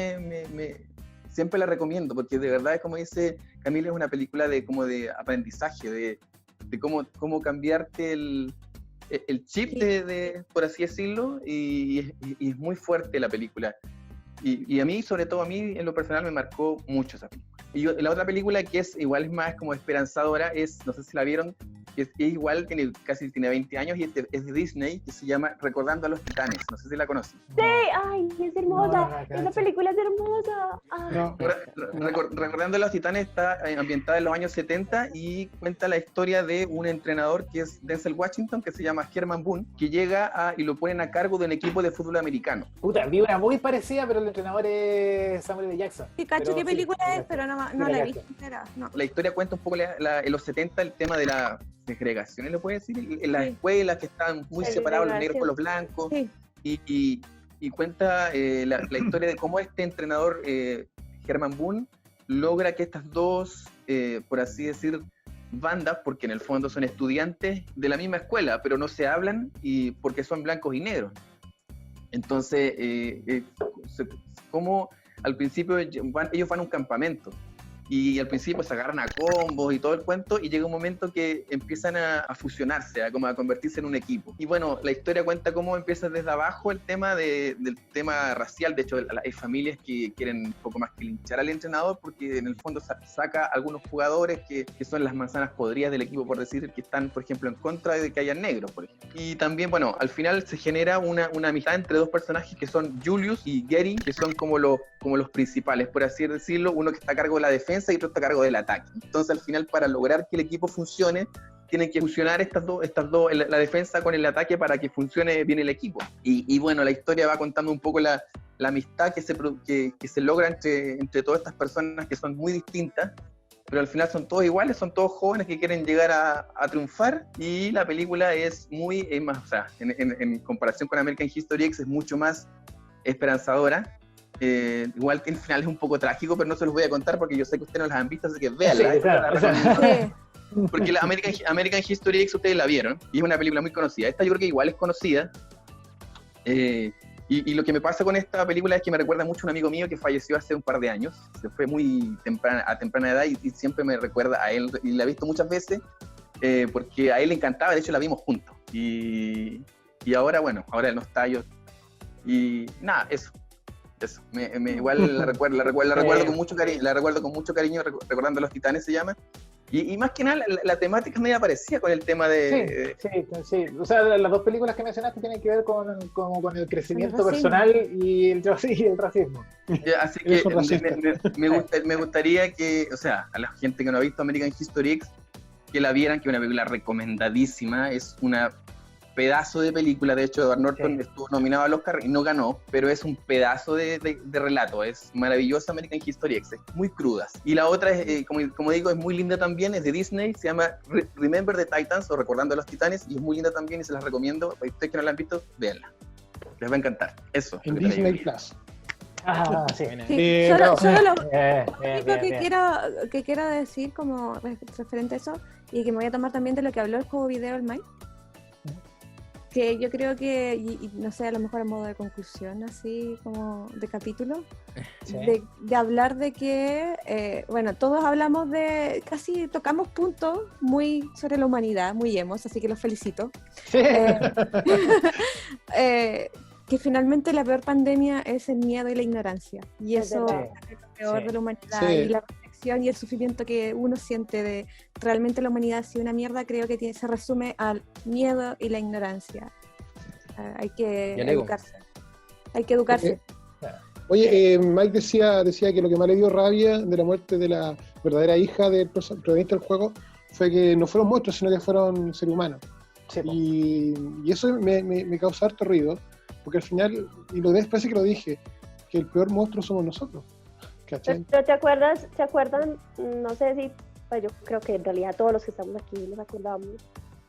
Speaker 2: siempre la recomiendo, porque de verdad, como dice Camila, es una película como de aprendizaje, de cómo cambiarte el chip, por así decirlo, y es muy fuerte la película. Y a mí, sobre todo a mí, en lo personal, me marcó mucho esa película. Y la otra película que es más como esperanzadora es, no sé si la vieron, que es igual, tiene 20 años y es de Disney, que se llama Recordando a los Titanes. No sé si la conocen.
Speaker 4: Sí, ay, es hermosa.
Speaker 1: No,
Speaker 4: Esa película es hermosa. Ay.
Speaker 3: No.
Speaker 2: Recordando a los Titanes está ambientada en los años 70 y cuenta la historia de un entrenador que es Denzel Washington, que se llama Herman Boone, que llega y lo ponen a cargo de un equipo de fútbol americano.
Speaker 1: Puta, vi una muy parecida, pero el entrenador es Samuel L. Jackson.
Speaker 6: Sí, cacho
Speaker 1: Pero
Speaker 6: qué película
Speaker 1: sí,
Speaker 6: es, pero no
Speaker 1: sí,
Speaker 6: la he
Speaker 1: la
Speaker 6: visto
Speaker 1: cacho.
Speaker 6: entera. No.
Speaker 2: La historia cuenta un poco en los 70 el tema de la segregación, ¿le puede decir? En las
Speaker 6: Sí.
Speaker 2: escuelas que están muy separados los negros con los blancos.
Speaker 6: Sí.
Speaker 2: Y cuenta la historia de cómo este entrenador, Herman Boone, logra que estas dos, por así decir, bandas, porque en el fondo son estudiantes de la misma escuela, pero no se hablan porque son blancos y negros. Entonces, como al principio ellos van a un campamento y al principio se agarran a combos y todo el cuento, y llega un momento que empiezan a fusionarse, a convertirse en un equipo. Y bueno, la historia cuenta cómo empieza desde abajo el tema del tema racial. De hecho, hay familias que quieren un poco más que linchar al entrenador, porque en el fondo saca algunos jugadores que son las manzanas podridas del equipo, por decir, que están, por ejemplo, en contra de que haya negros, por ejemplo. Y también, bueno, al final se genera una amistad entre dos personajes que son Julius y Gary, que son como los principales, por así decirlo, uno que está a cargo de la defensa y otro está a cargo del ataque. Entonces, al final, para lograr que el equipo funcione, tienen que fusionar estas dos, la defensa con el ataque para que funcione bien el equipo. Y bueno, la historia va contando un poco la amistad que se logra entre todas estas personas que son muy distintas, pero al final son todos iguales, son todos jóvenes que quieren llegar a triunfar, y la película es más, o sea, en comparación con American History X, es mucho más esperanzadora. Igual tiene finales un poco trágicos, pero no se los voy a contar porque yo sé que ustedes no las han visto, así que véanla.
Speaker 1: Sí, claro.
Speaker 2: Porque la American History X ustedes la vieron y es una película muy conocida. Esta yo creo que igual es conocida. Y lo que me pasa con esta película es que me recuerda mucho a un amigo mío que falleció hace un par de años. Se fue muy a temprana edad y siempre me recuerda a él. Y la he visto muchas veces porque a él le encantaba. De hecho, la vimos juntos. Y ahora, bueno, ahora él no está. Y nada, eso. Igual la recuerdo con mucho cariño, recordando a los Titanes se llama. Y más que nada, la temática es media parecida con el tema de...
Speaker 1: Sí. O sea, las dos películas que mencionaste tienen que ver con el crecimiento personal y el racismo.
Speaker 2: Así que me gustaría que, o sea, a la gente que no ha visto American History X, que la vieran, que es una película recomendadísima, es una pedazo de película. De hecho, Edward Norton estuvo nominado al Oscar y no ganó, pero es un pedazo de relato. Es maravillosa American History X, es muy cruda. Y la otra, es, como digo, es muy linda también, es de Disney, se llama Remember the Titans, o Recordando a los Titanes, y es muy linda también y se las recomiendo. Para ustedes que no la han visto, véanla. Les va a encantar. Eso.
Speaker 3: En Disney Plus.
Speaker 1: Ah, sí.
Speaker 6: Sí, solo lo único
Speaker 1: Bien.
Speaker 6: que quiero decir como referente a eso, y que me voy a tomar también de lo que habló el juego video el Mike, que yo creo que, y no sé, a lo mejor a modo de conclusión, así como de capítulo,
Speaker 1: Sí.
Speaker 6: de hablar de que, bueno, todos hablamos casi tocamos puntos muy sobre la humanidad, muy emos, así que los felicito.
Speaker 1: Sí.
Speaker 6: Que finalmente la peor pandemia es el miedo y la ignorancia, y
Speaker 4: Es
Speaker 6: eso
Speaker 4: verdad.
Speaker 6: es lo peor
Speaker 1: Sí.
Speaker 6: de la humanidad,
Speaker 3: Sí.
Speaker 6: y la reflexión y el sufrimiento que uno siente de realmente la humanidad ha sido una mierda, creo que se resume al miedo y la ignorancia. Hay que
Speaker 5: Y al ego.
Speaker 6: educarse. Hay que educarse.
Speaker 3: Oye, Mike decía que lo que más le dio rabia de la muerte de la verdadera hija del protagonista del juego fue que no fueron monstruos, sino que fueron seres humanos.
Speaker 1: Sí, po.
Speaker 3: Y eso me causa harto ruido, porque al final, y parece que lo dije, que el peor monstruo somos nosotros. ¿Cachai?
Speaker 4: Pero ¿se acuerdan? No sé si, pues yo creo que en realidad todos los que estamos aquí nos acordamos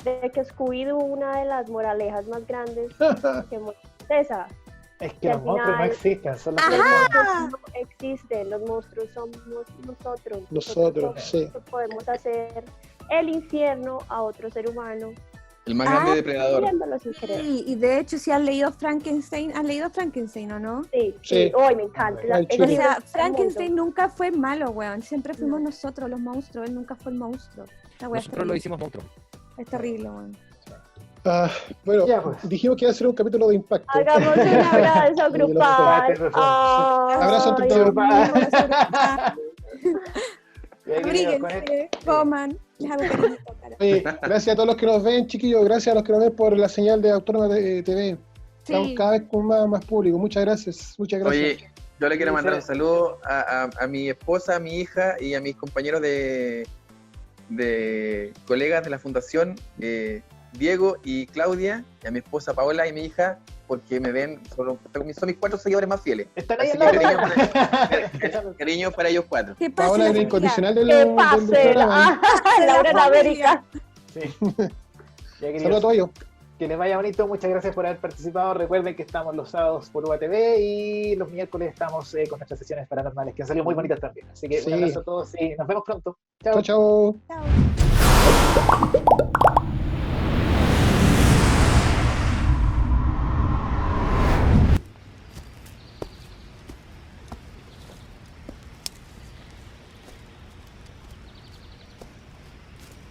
Speaker 4: de que Scooby-Doo, una de las moralejas más grandes que esa.
Speaker 1: Es
Speaker 4: Y
Speaker 1: que
Speaker 4: al
Speaker 1: los monstruos no
Speaker 4: final-
Speaker 1: existen, son las
Speaker 4: Los
Speaker 1: personas.
Speaker 4: monstruos no existen, los monstruos somos nosotros.
Speaker 3: Nosotros, sí.
Speaker 4: Podemos hacer el infierno a otro ser humano.
Speaker 2: El más grande depredador.
Speaker 4: Mirándolo sin querer.
Speaker 6: Y de hecho, si han leído Frankenstein, o no?
Speaker 4: Sí,
Speaker 3: Sí.
Speaker 4: Hoy me encanta.
Speaker 3: Ay,
Speaker 6: O
Speaker 3: chulo.
Speaker 6: sea, Frankenstein nunca fue malo, weón. Siempre fuimos nosotros los monstruos, él nunca fue el monstruo. Esta weá es
Speaker 5: Nosotros lo
Speaker 6: terrible.
Speaker 5: hicimos monstruo.
Speaker 6: Es terrible, weón.
Speaker 3: Bueno,
Speaker 1: Ya, pues.
Speaker 3: dijimos que iba a ser un capítulo de impacto.
Speaker 4: Hagamos un abrazo grupal.
Speaker 1: Abrazo
Speaker 3: Abrazo entre
Speaker 4: Ay,
Speaker 3: todos.
Speaker 6: Abrazo,
Speaker 1: Y ahí viene con
Speaker 6: abríguense, coman. Les hago cariñito, claro.
Speaker 3: Oye, gracias a todos los que nos ven, chiquillos. Gracias a los que nos ven por la señal de Autónoma TV. Estamos
Speaker 6: Sí.
Speaker 3: cada vez con más público. Muchas gracias. Muchas gracias.
Speaker 2: Oye, yo le quiero mandar un saludo a mi esposa, a mi hija y a mis compañeros de colegas de la fundación, Diego y Claudia, y a mi esposa Paola y mi hija, porque me ven, son mis 4 seguidores más fieles.
Speaker 1: Están ahí
Speaker 2: Así
Speaker 1: al
Speaker 2: que
Speaker 1: lado.
Speaker 2: cariño para ellos 4.
Speaker 6: ¿Qué pasa?
Speaker 3: Paola
Speaker 6: la
Speaker 3: es
Speaker 6: familia?
Speaker 3: incondicional del
Speaker 4: ¿Qué pase?
Speaker 3: programa.
Speaker 4: Laura en América.
Speaker 1: Sí. Ya, queridos,
Speaker 3: Saludos a todos ellos.
Speaker 1: que les vaya bonito, muchas gracias por haber participado. Recuerden que estamos los sábados por UATV y los miércoles estamos con nuestras sesiones paranormales, que han salido muy bonitas también. Así que
Speaker 3: Sí.
Speaker 1: un abrazo a todos y nos vemos pronto. Chao.
Speaker 3: Chao, chao.
Speaker 6: Chao.